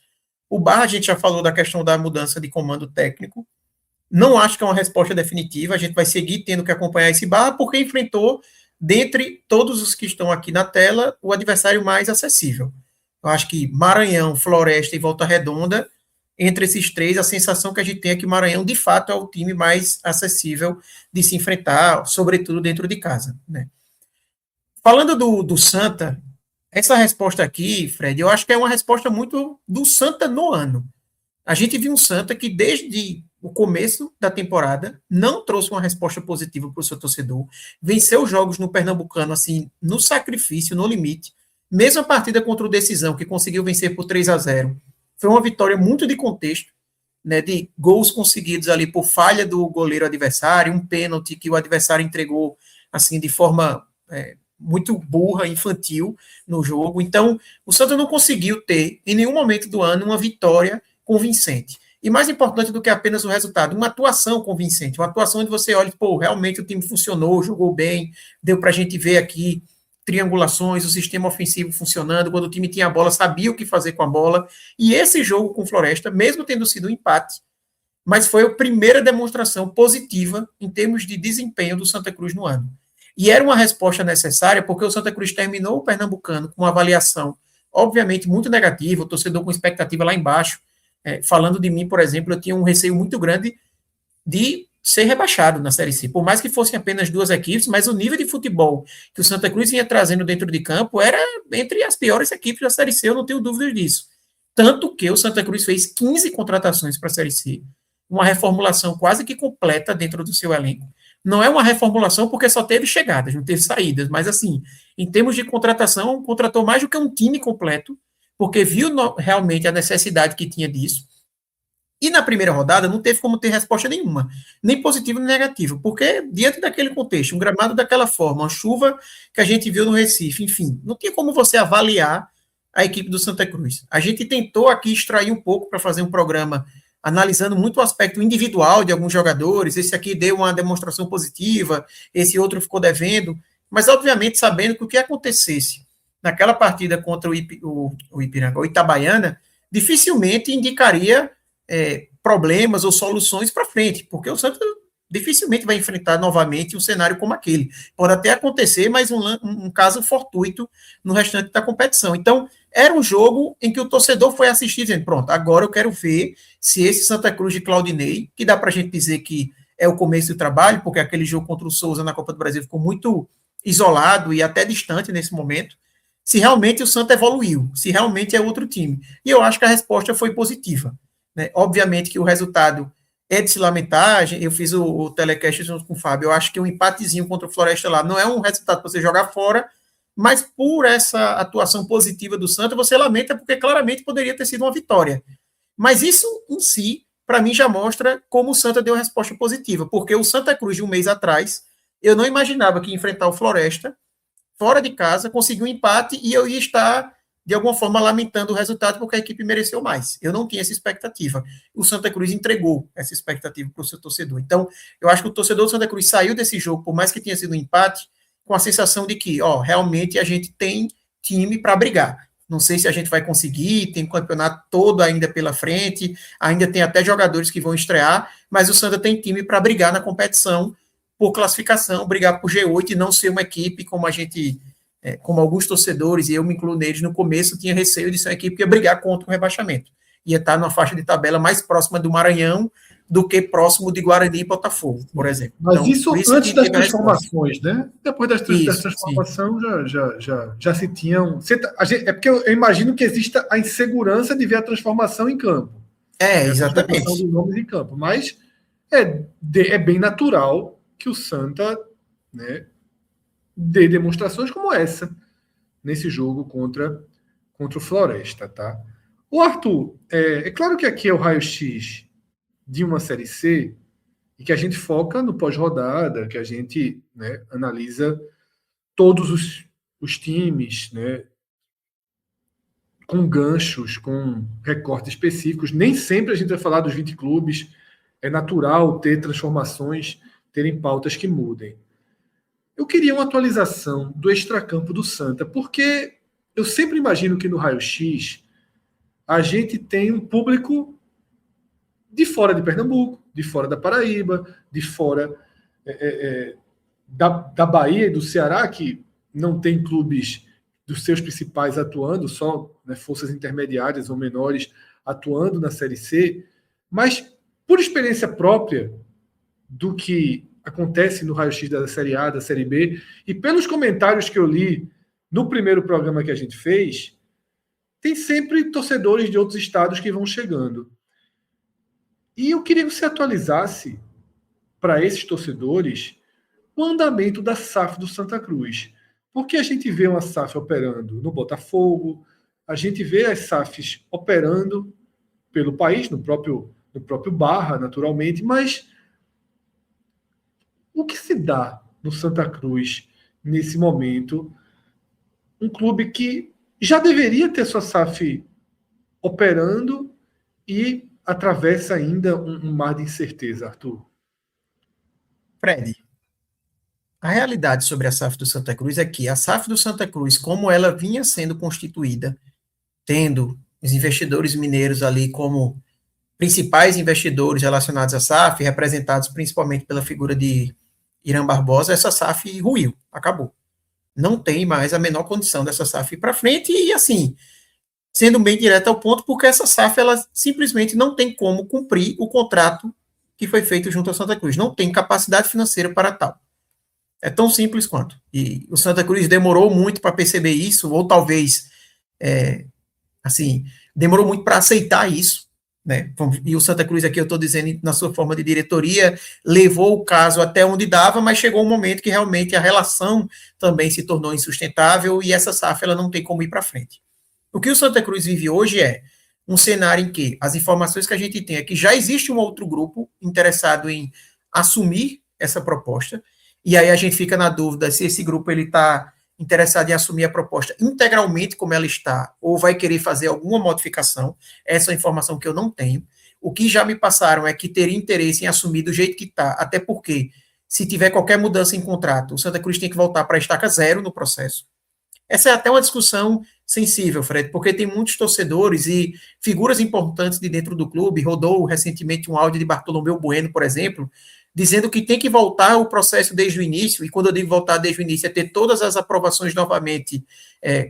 O Barra, a gente já falou da questão da mudança de comando técnico, não acho que é uma resposta definitiva, a gente vai seguir tendo que acompanhar esse Barra, porque enfrentou, dentre todos os que estão aqui na tela, o adversário mais acessível. Eu acho que Maranhão, Floresta e Volta Redonda, entre esses 3, a sensação que a gente tem é que o Maranhão, de fato, é o time mais acessível de se enfrentar, sobretudo dentro de casa, né? Falando do Santa, essa resposta aqui, Fred, eu acho que é uma resposta muito do Santa no ano. A gente viu um Santa que, desde o começo da temporada, não trouxe uma resposta positiva para o seu torcedor, venceu os jogos no Pernambucano, assim, no sacrifício, no limite, mesmo a partida contra o Decisão, que conseguiu vencer por 3-0, foi uma vitória muito de contexto, né, de gols conseguidos ali por falha do goleiro adversário, um pênalti que o adversário entregou assim de forma muito burra, infantil no jogo. Então, o Santos não conseguiu ter, em nenhum momento do ano, uma vitória convincente. E mais importante do que apenas o resultado, uma atuação convincente, uma atuação onde você olha, pô, realmente o time funcionou, jogou bem, deu para a gente ver aqui triangulações, o sistema ofensivo funcionando, quando o time tinha a bola, sabia o que fazer com a bola, e esse jogo com o Floresta, mesmo tendo sido um empate, mas foi a primeira demonstração positiva em termos de desempenho do Santa Cruz no ano. E era uma resposta necessária, porque o Santa Cruz terminou o Pernambucano com uma avaliação, obviamente, muito negativa, o torcedor com expectativa lá embaixo. Falando de mim, por exemplo, eu tinha um receio muito grande de ser rebaixado na Série C. Por mais que fossem apenas 2 equipes, mas o nível de futebol que o Santa Cruz vinha trazendo dentro de campo era entre as piores equipes da Série C, eu não tenho dúvida disso. Tanto que o Santa Cruz fez 15 contratações para a Série C, uma reformulação quase que completa dentro do seu elenco. Não é uma reformulação porque só teve chegadas, não teve saídas, mas assim, em termos de contratação, contratou mais do que um time completo, porque viu realmente a necessidade que tinha disso. E na primeira rodada não teve como ter resposta nenhuma, nem positiva nem negativa, porque diante daquele contexto, um gramado daquela forma, uma chuva que a gente viu no Recife, enfim, não tinha como você avaliar a equipe do Santa Cruz. A gente tentou aqui extrair um pouco para fazer um programa analisando muito o aspecto individual de alguns jogadores, esse aqui deu uma demonstração positiva, esse outro ficou devendo, mas obviamente sabendo que o que acontecesse naquela partida contra o Ipiranga, o Itabaiana, dificilmente indicaria problemas ou soluções para frente, porque o Santos dificilmente vai enfrentar novamente um cenário como aquele. Pode até acontecer, mas um caso fortuito no restante da competição. Então, era um jogo em que o torcedor foi assistir dizendo, pronto, agora eu quero ver se esse Santa Cruz de Claudinei, que dá para a gente dizer que é o começo do trabalho, porque aquele jogo contra o Souza na Copa do Brasil ficou muito isolado e até distante nesse momento, se realmente o Santa evoluiu, se realmente é outro time. E eu acho que a resposta foi positiva. Né? Obviamente que o resultado é de se lamentar, eu fiz o telecast junto com o Fábio, eu acho que um empatezinho contra o Floresta lá não é um resultado para você jogar fora, mas por essa atuação positiva do Santa, você lamenta porque claramente poderia ter sido uma vitória. Mas isso em si, para mim, já mostra como o Santa deu uma resposta positiva, porque o Santa Cruz de um mês atrás, eu não imaginava que ia enfrentar o Floresta fora de casa, conseguir um empate e eu ia estar de alguma forma lamentando o resultado porque a equipe mereceu mais. Eu não tinha essa expectativa. O Santa Cruz entregou essa expectativa para o seu torcedor. Então, eu acho que o torcedor do Santa Cruz saiu desse jogo, por mais que tenha sido um empate, com a sensação de que, realmente a gente tem time para brigar. Não sei se a gente vai conseguir, tem o campeonato todo ainda pela frente, ainda tem até jogadores que vão estrear, mas o Santa tem time para brigar na competição por classificação, brigar por G8 e não ser uma equipe como a gente... como alguns torcedores, e eu me incluo neles, no começo tinha receio de ser uma equipe que ia brigar contra o rebaixamento. Ia estar numa faixa de tabela mais próxima do Maranhão do que próximo de Guarani e Botafogo, por exemplo. Mas então, isso antes das transformações, né? Depois das transformações já se tinham... É porque eu imagino que exista a insegurança de ver a transformação em campo. Exatamente. A transformação dos nomes em campo. Mas é bem natural que o Santa... né, de demonstrações como essa nesse jogo contra o Floresta, tá? O Arthur, é claro que aqui é o raio-x de uma Série C e que a gente foca no pós-rodada, que a gente, né, analisa todos os times, né, com ganchos, com recortes específicos. Nem sempre a gente vai falar dos 20 clubes. É natural ter transformações, terem pautas que mudem. Eu queria uma atualização do extracampo do Santa, porque eu sempre imagino que no raio-x a gente tem um público de fora de Pernambuco, de fora da Paraíba, de fora da Bahia e do Ceará, que não tem clubes dos seus principais atuando, só, né, forças intermediárias ou menores atuando na Série C, mas por experiência própria do que acontece no raio-x da Série A, da Série B, e pelos comentários que eu li no primeiro programa que a gente fez, tem sempre torcedores de outros estados que vão chegando. E eu queria que você atualizasse para esses torcedores o andamento da SAF do Santa Cruz. Porque a gente vê uma SAF operando no Botafogo, a gente vê as SAFs operando pelo país, no próprio Barra, naturalmente, mas o que se dá no Santa Cruz nesse momento? Um clube que já deveria ter sua SAF operando e atravessa ainda um mar de incerteza, Arthur. Fred, a realidade sobre a SAF do Santa Cruz é que a SAF do Santa Cruz, como ela vinha sendo constituída, tendo os investidores mineiros ali como principais investidores relacionados à SAF, representados principalmente pela figura de Irã Barbosa, essa SAF ruiu, acabou. Não tem mais a menor condição dessa SAF ir para frente e, assim, sendo bem direto ao ponto, porque essa SAF, ela simplesmente não tem como cumprir o contrato que foi feito junto ao Santa Cruz. Não tem capacidade financeira para tal. É tão simples quanto. E o Santa Cruz demorou muito para perceber isso, ou talvez, assim, demorou muito para aceitar isso, né? E o Santa Cruz aqui, eu estou dizendo, na sua forma de diretoria, levou o caso até onde dava, mas chegou um momento que realmente a relação também se tornou insustentável e essa SAF ela não tem como ir para frente. O que o Santa Cruz vive hoje é um cenário em que as informações que a gente tem é que já existe um outro grupo interessado em assumir essa proposta, e aí a gente fica na dúvida se esse grupo ele está interessado em assumir a proposta integralmente como ela está, ou vai querer fazer alguma modificação. Essa é a informação que eu não tenho. O que já me passaram é que teria interesse em assumir do jeito que está, até porque, se tiver qualquer mudança em contrato, o Santa Cruz tem que voltar para a estaca zero no processo. Essa é até uma discussão sensível, Fred, porque tem muitos torcedores e figuras importantes de dentro do clube. Rodou recentemente um áudio de Bartolomeu Bueno, por exemplo, dizendo que tem que voltar o processo desde o início, e quando eu digo voltar desde o início, é ter todas as aprovações novamente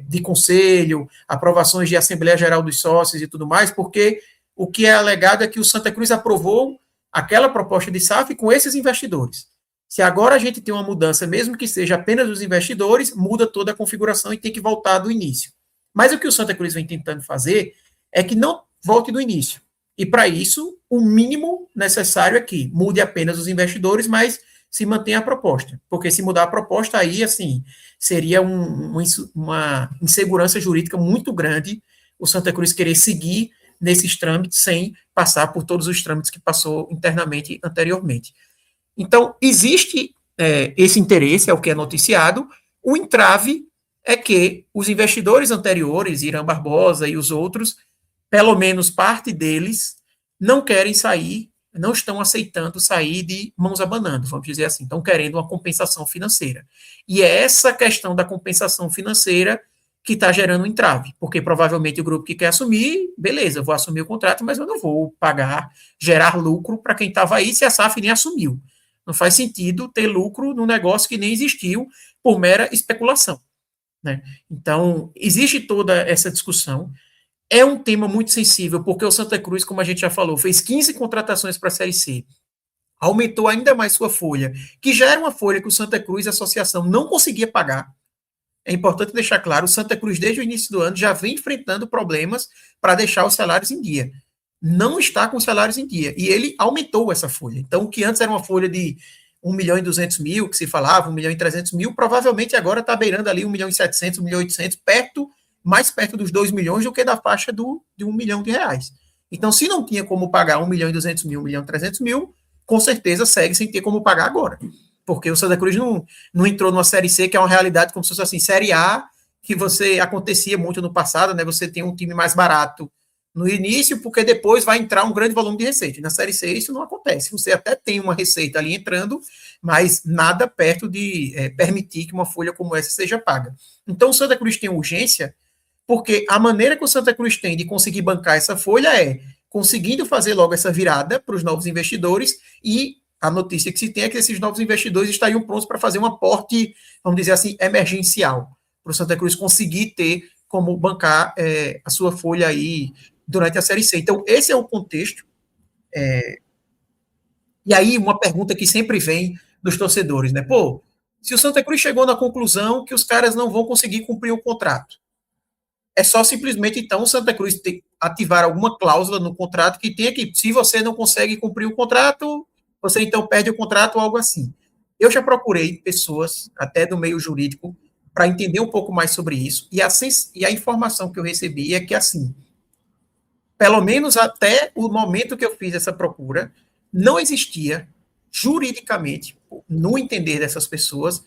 de conselho, aprovações de Assembleia Geral dos Sócios e tudo mais, porque o que é alegado é que o Santa Cruz aprovou aquela proposta de SAF com esses investidores. Se agora a gente tem uma mudança, mesmo que seja apenas dos investidores, muda toda a configuração e tem que voltar do início. Mas o que o Santa Cruz vem tentando fazer é que não volte do início. E para isso, o mínimo necessário é que mude apenas os investidores, mas se mantenha a proposta. Porque se mudar a proposta, aí, assim, seria uma insegurança jurídica muito grande o Santa Cruz querer seguir nesses trâmites sem passar por todos os trâmites que passou internamente anteriormente. Então, existe esse interesse, é o que é noticiado. O entrave é que os investidores anteriores, Irã Barbosa e os outros, pelo menos parte deles, não querem sair, não estão aceitando sair de mãos abanando, vamos dizer assim, estão querendo uma compensação financeira. E é essa questão da compensação financeira que está gerando um entrave, porque provavelmente o grupo que quer assumir, beleza, eu vou assumir o contrato, mas eu não vou pagar, gerar lucro para quem estava aí se a SAF nem assumiu. Não faz sentido ter lucro num negócio que nem existiu por mera especulação, né? Então, existe toda essa discussão. É um tema muito sensível, porque o Santa Cruz, como a gente já falou, fez 15 contratações para a Série C, aumentou ainda mais sua folha, que já era uma folha que o Santa Cruz, a associação, não conseguia pagar. É importante deixar claro, o Santa Cruz, desde o início do ano, já vem enfrentando problemas para deixar os salários em dia. Não está com os salários em dia. E ele aumentou essa folha. Então, o que antes era uma folha de 1.200.000, que se falava, 1.300.000, provavelmente agora está beirando ali 1.700.000, 1.800.000, mais perto dos 2 milhões do que da faixa de R$1 milhão. Então, se não tinha como pagar 1.200.000, 1.300.000, com certeza segue sem ter como pagar agora. Porque o Santa Cruz não entrou numa Série C, que é uma realidade como se fosse assim, Série A, que acontecia muito no passado, né? Você tem um time mais barato no início, porque depois vai entrar um grande volume de receita. E na Série C isso não acontece. Você até tem uma receita ali entrando, mas nada perto de permitir que uma folha como essa seja paga. Então o Santa Cruz tem urgência, porque a maneira que o Santa Cruz tem de conseguir bancar essa folha é conseguindo fazer logo essa virada para os novos investidores, e a notícia que se tem é que esses novos investidores estariam prontos para fazer um aporte, vamos dizer assim, emergencial, para o Santa Cruz conseguir ter como bancar a sua folha aí durante a Série C. Então, esse é o contexto. E aí, uma pergunta que sempre vem dos torcedores, né? Pô, se o Santa Cruz chegou na conclusão que os caras não vão conseguir cumprir o contrato, é só simplesmente, então, o Santa Cruz ativar alguma cláusula no contrato que tenha que, se você não consegue cumprir o contrato, você então perde o contrato ou algo assim. Eu já procurei pessoas, até do meio jurídico, para entender um pouco mais sobre isso, e a informação que eu recebi é que, assim, pelo menos até o momento que eu fiz essa procura, não existia, juridicamente, no entender dessas pessoas,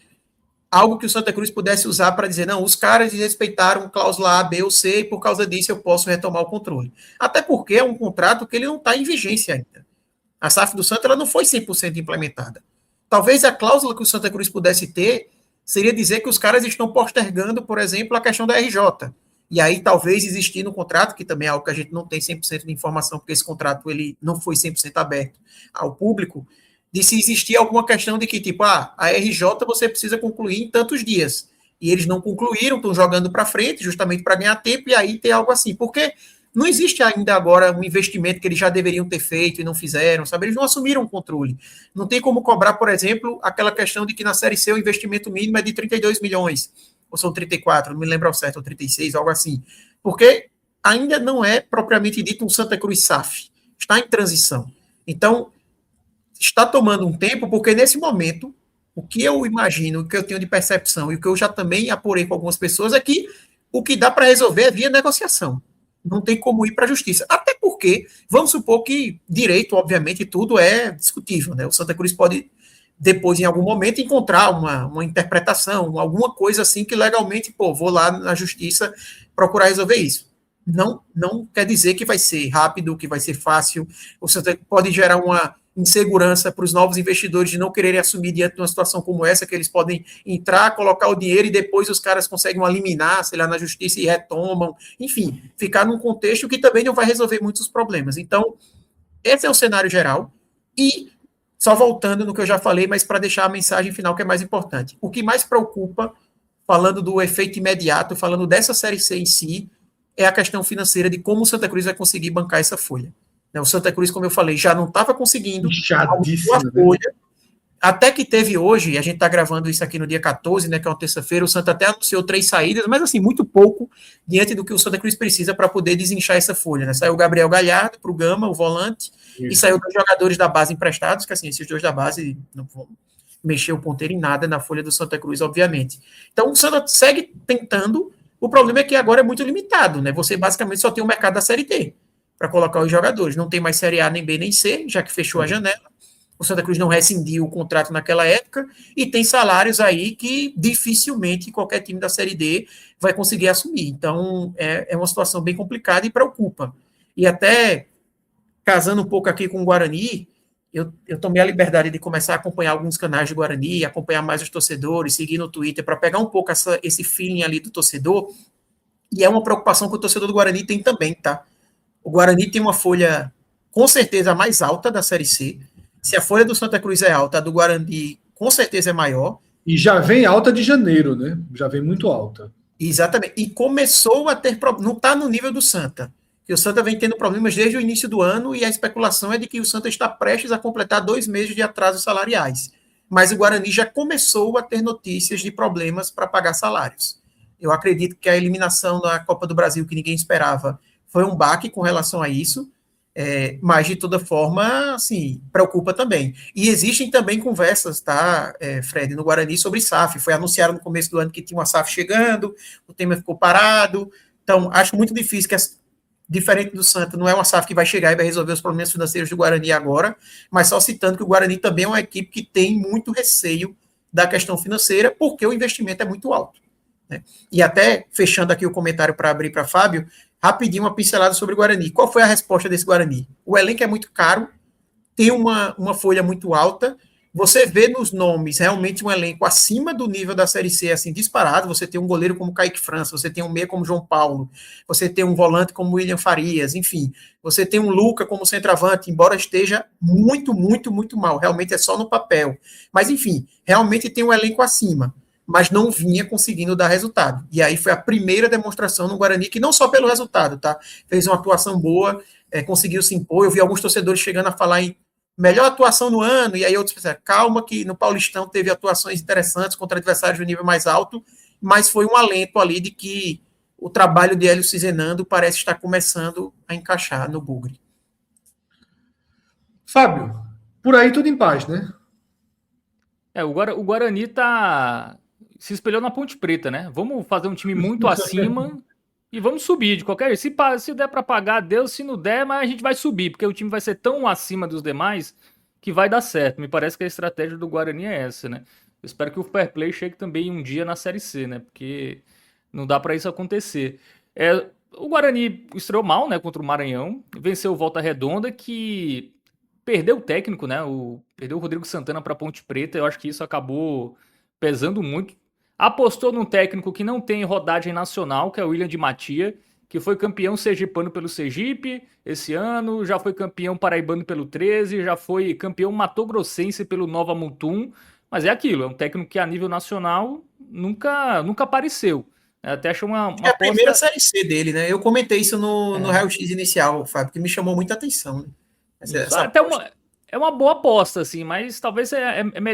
algo que o Santa Cruz pudesse usar para dizer, não, os caras desrespeitaram cláusula A, B ou C, e por causa disso eu posso retomar o controle. Até porque é um contrato que ele não está em vigência ainda. A SAF do Santa ela não foi 100% implementada. Talvez a cláusula que o Santa Cruz pudesse ter seria dizer que os caras estão postergando, por exemplo, a questão da RJ. E aí talvez existir no contrato, que também é algo que a gente não tem 100% de informação, porque esse contrato ele não foi 100% aberto ao público, de se existir alguma questão de que, tipo, a RJ você precisa concluir em tantos dias. E eles não concluíram, estão jogando para frente, justamente para ganhar tempo, e aí tem algo assim. Porque não existe ainda agora um investimento que eles já deveriam ter feito e não fizeram, sabe? Eles não assumiram o controle. Não tem como cobrar, por exemplo, aquela questão de que na Série C o investimento mínimo é de 32 milhões, ou são 34, não me lembro ao certo, ou 36, algo assim. Porque ainda não é propriamente dito um Santa Cruz SAF. Está em transição. Então, está tomando um tempo, porque nesse momento, o que eu imagino, o que eu tenho de percepção, e o que eu já também apurei com algumas pessoas, é que o que dá para resolver é via negociação. Não tem como ir para a justiça. Até porque, vamos supor que direito, obviamente, tudo é discutível, né? O Santa Cruz pode, depois, em algum momento, encontrar uma interpretação, alguma coisa assim que legalmente, vou lá na justiça procurar resolver isso. Não quer dizer que vai ser rápido, que vai ser fácil. O Santa pode gerar uma insegurança para os novos investidores de não quererem assumir diante de uma situação como essa, que eles podem entrar, colocar o dinheiro e depois os caras conseguem eliminar, sei lá, na justiça e retomam, enfim, ficar num contexto que também não vai resolver muitos problemas. Então, esse é o cenário geral e, só voltando no que eu já falei, mas para deixar a mensagem final que é mais importante, o que mais preocupa, falando do efeito imediato, falando dessa Série C em si, é a questão financeira de como o Santa Cruz vai conseguir bancar essa folha. O Santa Cruz, como eu falei, já não estava conseguindo a folha, até que teve hoje, e a gente está gravando isso aqui no dia 14, né, que é uma terça-feira, o Santa até anunciou 3 saídas, mas assim, muito pouco diante do que o Santa Cruz precisa para poder desinchar essa folha. Né? Saiu o Gabriel Galhardo para o Gama, o volante, e saiu 2 jogadores da base emprestados, que assim, esses 2 da base não vão mexer o ponteiro em nada na folha do Santa Cruz, obviamente. Então o Santa segue tentando, o problema é que agora é muito limitado, né? Você basicamente só tem o mercado da Série D para colocar os jogadores. Não tem mais Série A, nem B, nem C, já que fechou a janela. O Santa Cruz não rescindiu o contrato naquela época e tem salários aí que dificilmente qualquer time da Série D vai conseguir assumir. Então, é uma situação bem complicada e preocupa. E até, casando um pouco aqui com o Guarani, eu tomei a liberdade de começar a acompanhar alguns canais de Guarani, acompanhar mais os torcedores, seguir no Twitter, para pegar um pouco esse feeling ali do torcedor, e é uma preocupação que o torcedor do Guarani tem também, tá? O Guarani tem uma folha, com certeza, mais alta da Série C. Se a folha do Santa Cruz é alta, a do Guarani, com certeza, é maior. E já vem alta de janeiro, né? Já vem muito alta. Exatamente. E começou a ter problemas. Não está no nível do Santa. Que o Santa vem tendo problemas desde o início do ano e a especulação é de que o Santa está prestes a completar 2 meses de atrasos salariais. Mas o Guarani já começou a ter notícias de problemas para pagar salários. Eu acredito que a eliminação da Copa do Brasil, que ninguém esperava, foi um baque com relação a isso, mas de toda forma, assim, preocupa também. E existem também conversas, tá, Fred, no Guarani sobre SAF. Foi anunciado no começo do ano que tinha uma SAF chegando, o tema ficou parado. Então, acho muito difícil que, diferente do Santa, não é uma SAF que vai chegar e vai resolver os problemas financeiros do Guarani agora, mas só citando que o Guarani também é uma equipe que tem muito receio da questão financeira, porque o investimento é muito alto. Né? E até, fechando aqui o comentário para abrir para Fábio, rapidinho uma pincelada sobre o Guarani. Qual foi a resposta desse Guarani? O elenco é muito caro, tem uma folha muito alta, você vê nos nomes realmente um elenco acima do nível da Série C, assim, disparado. Você tem um goleiro como Kaique França, você tem um meia como João Paulo, você tem um volante como William Farias, enfim, você tem um Luca como centroavante, embora esteja muito, muito, muito mal, realmente é só no papel. Mas, enfim, realmente tem um elenco acima, mas não vinha conseguindo dar resultado. E aí foi a primeira demonstração no Guarani, que não só pelo resultado, tá? Fez uma atuação boa, conseguiu se impor. Eu vi alguns torcedores chegando a falar em melhor atuação no ano, e aí outros pensaram, calma que no Paulistão teve atuações interessantes contra adversários de nível mais alto, mas foi um alento ali de que o trabalho de Hélio Cizenando parece estar começando a encaixar no Bugre. Fábio, por aí tudo em paz, né? O Guarani se espelhou na Ponte Preta, né? Vamos fazer um time muito acima e vamos subir de qualquer jeito. Se der para pagar, Deus, se não der, mas a gente vai subir, porque o time vai ser tão acima dos demais que vai dar certo. Me parece que a estratégia do Guarani é essa, né? Eu espero que o Fair Play chegue também um dia na Série C, né? Porque não dá para isso acontecer. O Guarani estreou mal, né, contra o Maranhão, venceu o Volta Redonda, que perdeu o técnico, né? Perdeu o Rodrigo Santana para Ponte Preta. Eu acho que isso acabou pesando muito. Apostou num técnico que não tem rodagem nacional, que é o William de Matia, que foi campeão sergipano pelo Sergipe esse ano, já foi campeão paraibano pelo 13, já foi campeão matogrossense pelo Nova Mutum. Mas é aquilo, é um técnico que a nível nacional nunca apareceu. Até achei uma É a primeira aposta... Série C dele, né? Eu comentei isso no Raio X inicial, Fábio, que me chamou muita atenção, né? Essa Até aposta. é uma boa aposta, assim, mas talvez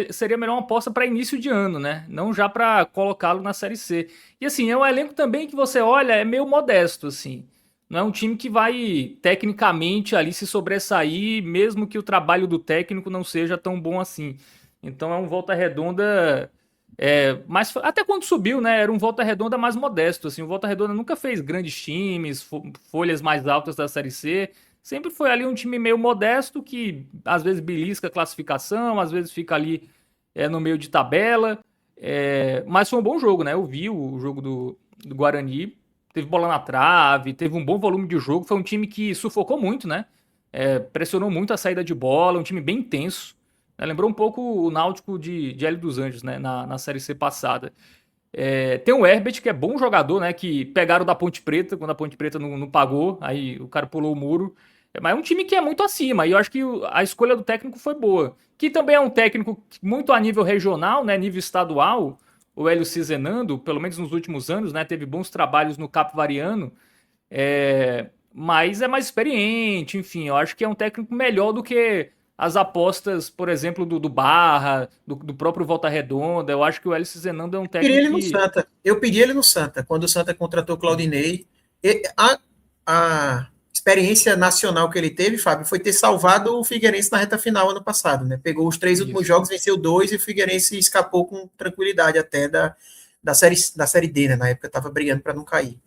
seria melhor uma aposta para início de ano, né? Não já para colocá-lo na Série C. E assim, é um elenco também que você olha, é meio modesto, assim. Não é um time que vai tecnicamente ali se sobressair, mesmo que o trabalho do técnico não seja tão bom assim. Então é um Volta Redonda. Mas até quando subiu, né? Era um Volta Redonda mais modesto. Assim, o Volta Redonda nunca fez grandes times, folhas mais altas da Série C. Sempre foi ali um time meio modesto que às vezes belisca a classificação, às vezes fica ali no meio de tabela. Mas foi um bom jogo, né? Eu vi o jogo do Guarani. Teve bola na trave, teve um bom volume de jogo. Foi um time que sufocou muito, né? Pressionou muito a saída de bola, um time bem intenso. Lembrou um pouco o Náutico de Hélio dos Anjos, né? Na Série C passada. Tem o Herbert, que é bom jogador, né? Que pegaram da Ponte Preta, quando a Ponte Preta não pagou, aí o cara pulou o muro. Mas é um time que é muito acima, e eu acho que a escolha do técnico foi boa. Que também é um técnico muito a nível regional, né? Nível estadual, o Hélio Cizenando, pelo menos nos últimos anos, né? Teve bons trabalhos no Capivariano, mas é mais experiente, enfim, eu acho que é um técnico melhor do que as apostas, por exemplo, do Barra, do próprio Volta Redonda. Eu acho que o Hélio Cizenando é um Queria técnico ele no que... Santa. Eu pedi ele no Santa, quando o Santa contratou o Claudinei. A experiência nacional que ele teve, Fábio, foi ter salvado o Figueirense na reta final ano passado, né? Pegou os 3 últimos Isso. jogos, venceu 2 e o Figueirense escapou com tranquilidade até da série D, né? Na época estava brigando para não cair.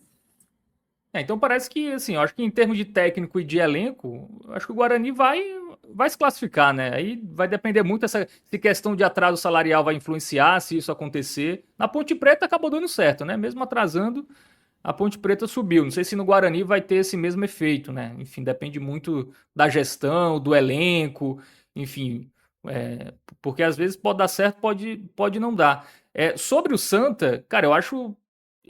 Então parece que, assim, eu acho que em termos de técnico e de elenco, eu acho que o Guarani vai se classificar, né? Aí vai depender muito se questão de atraso salarial vai influenciar, se isso acontecer. Na Ponte Preta acabou dando certo, né? Mesmo atrasando, a Ponte Preta subiu. Não sei se no Guarani vai ter esse mesmo efeito, né? Enfim, depende muito da gestão, do elenco, enfim. Porque às vezes pode dar certo, pode não dar. Sobre o Santa, cara, eu acho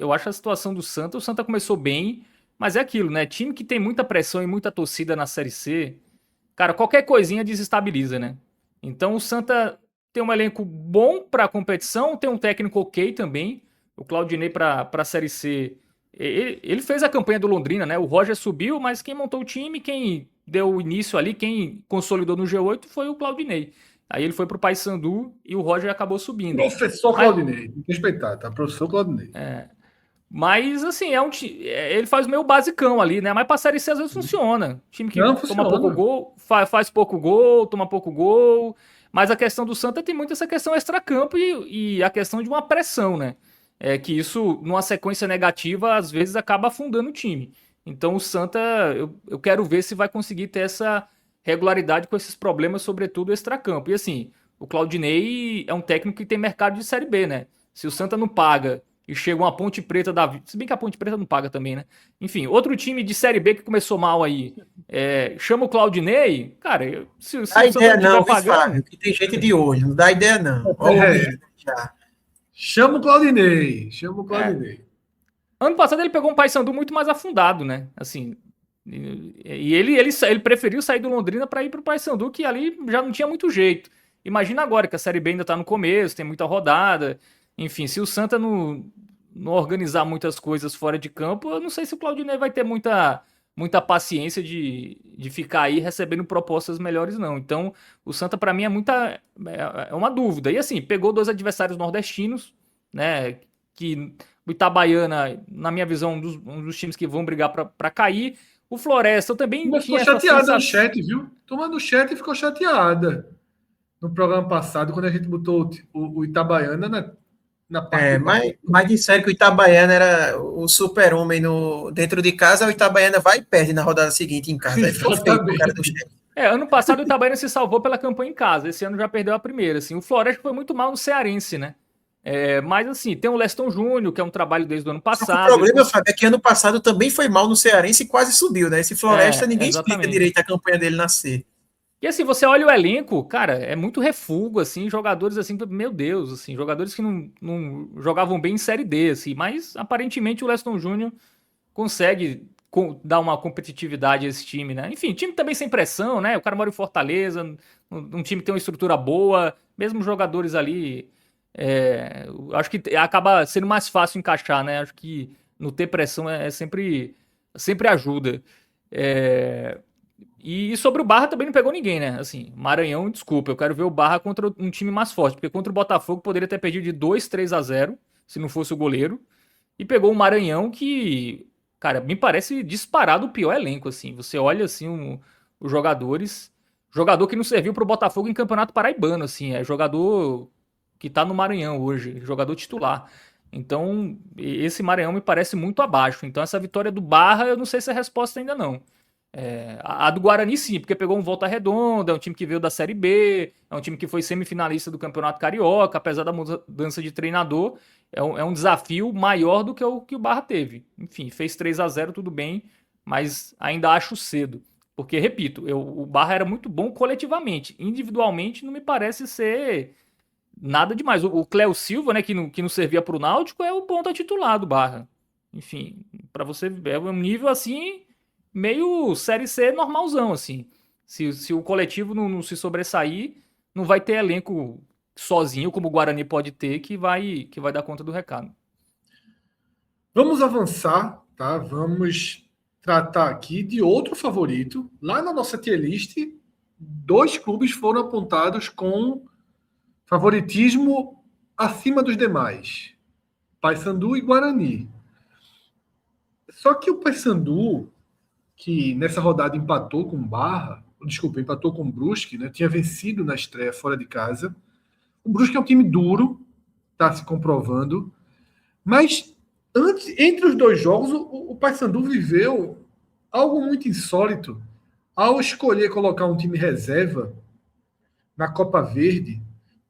a situação do Santa. O Santa começou bem, mas é aquilo, né? Time que tem muita pressão e muita torcida na Série C, cara, qualquer coisinha desestabiliza, né? Então o Santa tem um elenco bom para a competição, tem um técnico ok também. O Claudinei para a Série C, ele fez a campanha do Londrina, né? O Roger subiu, mas quem montou o time, quem deu o início ali, quem consolidou no G8 foi o Claudinei. Aí ele foi pro Paysandu e o Roger acabou subindo. Professor Mas, Claudinei, tem que respeitar, tá? Professor Claudinei. mas assim, ele faz meio basicão ali, né? Mas pra Série C às vezes funciona. Time que Não, toma funciona. pouco gol, faz pouco gol, toma pouco gol. Mas a questão do Santa tem muito essa questão extracampo e a questão de uma pressão, né? Que isso, numa sequência negativa, às vezes acaba afundando o time. Então o Santa, eu quero ver se vai conseguir ter essa regularidade com esses problemas, sobretudo extracampo. E assim, o Claudinei é um técnico que tem mercado de Série B, né? Se o Santa não paga e chega uma Ponte Preta da vida. Se bem que a Ponte Preta não paga também, né? Enfim, outro time de Série B que começou mal aí. Chama o Claudinei. Cara, se o Dá ideia Santa não não, estiver pagando. Fábio, que tem gente de olho, não dá ideia não. Olha o menino já. Chama o Claudinei. Chama o Claudinei. Ano passado ele pegou um Paysandu muito mais afundado, né? Assim. E ele preferiu sair do Londrina para ir pro Paysandu, que ali já não tinha muito jeito. Imagina agora que a Série B ainda tá no começo, tem muita rodada. Enfim, se o Santa não organizar muitas coisas fora de campo, eu não sei se o Claudinei vai ter muita paciência de ficar aí recebendo propostas melhores, não. Então, o Santa, para mim, é uma dúvida. E assim, pegou dois adversários nordestinos, né? Que O Itabaiana, na minha visão, um dos times que vão brigar para cair. O Floresta eu também Mas tinha ficou essa chateada sensação. no chat, viu? Turma do chat ficou chateada no programa passado, quando a gente botou o Itabaiana na parte de baixo. Mas disseram que o Itabaiana era o super-homem dentro de casa, o Itabaiana vai e perde na rodada seguinte em casa. Aí ficou feio pro cara do chefe. Ano passado o Itabaiana se salvou pela campanha em casa, esse ano já perdeu a primeira. Assim. O Floresta foi muito mal no Cearense, né? Mas assim, tem o Leston Júnior, que é um trabalho desde o ano passado. O problema, Fábio, é que ano passado também foi mal no Cearense e quase subiu, né? Esse Floresta, ninguém explica direito a campanha dele nascer. E assim, você olha o elenco, cara, é muito refúgio, assim, jogadores assim, meu Deus, assim, jogadores que não jogavam bem em Série D, assim, mas aparentemente o Leston Júnior consegue dar uma competitividade a esse time, né? Enfim, time também sem pressão, né? O cara mora em Fortaleza, um time que tem uma estrutura boa, mesmo jogadores ali, acho que acaba sendo mais fácil encaixar, né? Acho que não ter pressão sempre ajuda. E sobre o Barra também não pegou ninguém, né? Assim, Maranhão, desculpa, eu quero ver o Barra contra um time mais forte, porque contra o Botafogo poderia ter perdido de 2-3-0, se não fosse o goleiro, e pegou o Maranhão que, cara, me parece disparado o pior elenco, assim. Você olha, assim, os jogadores, jogador que não serviu pro Botafogo em Campeonato Paraibano, assim, é jogador que tá no Maranhão hoje, jogador titular. Então, esse Maranhão me parece muito abaixo. Então, essa vitória do Barra, eu não sei se é a resposta ainda não. A do Guarani sim, porque pegou um Volta Redonda, é um time que veio da Série B, é um time que foi semifinalista do Campeonato Carioca, apesar da mudança de treinador, é um desafio maior do que o Barra teve. Enfim, fez 3-0, tudo bem, mas ainda acho cedo. Porque, repito, o Barra era muito bom coletivamente, individualmente não me parece ser nada demais. O Cléo Silva, né, que não servia para o Náutico, é o ponta titular do Barra. Enfim, para você ver, é um nível assim meio Série C normalzão, assim. Se o coletivo não se sobressair, não vai ter elenco sozinho, como o Guarani pode ter, que vai dar conta do recado. Vamos avançar, tá? Vamos tratar aqui de outro favorito. Lá na nossa tier list, 2 clubes foram apontados com favoritismo acima dos demais. Paysandu e Guarani. Só que o Paysandu, que nessa rodada empatou com o Brusque, né? Tinha vencido na estreia fora de casa. O Brusque é um time duro, está se comprovando, mas entre os 2 jogos, o Paysandu viveu algo muito insólito ao escolher colocar um time reserva na Copa Verde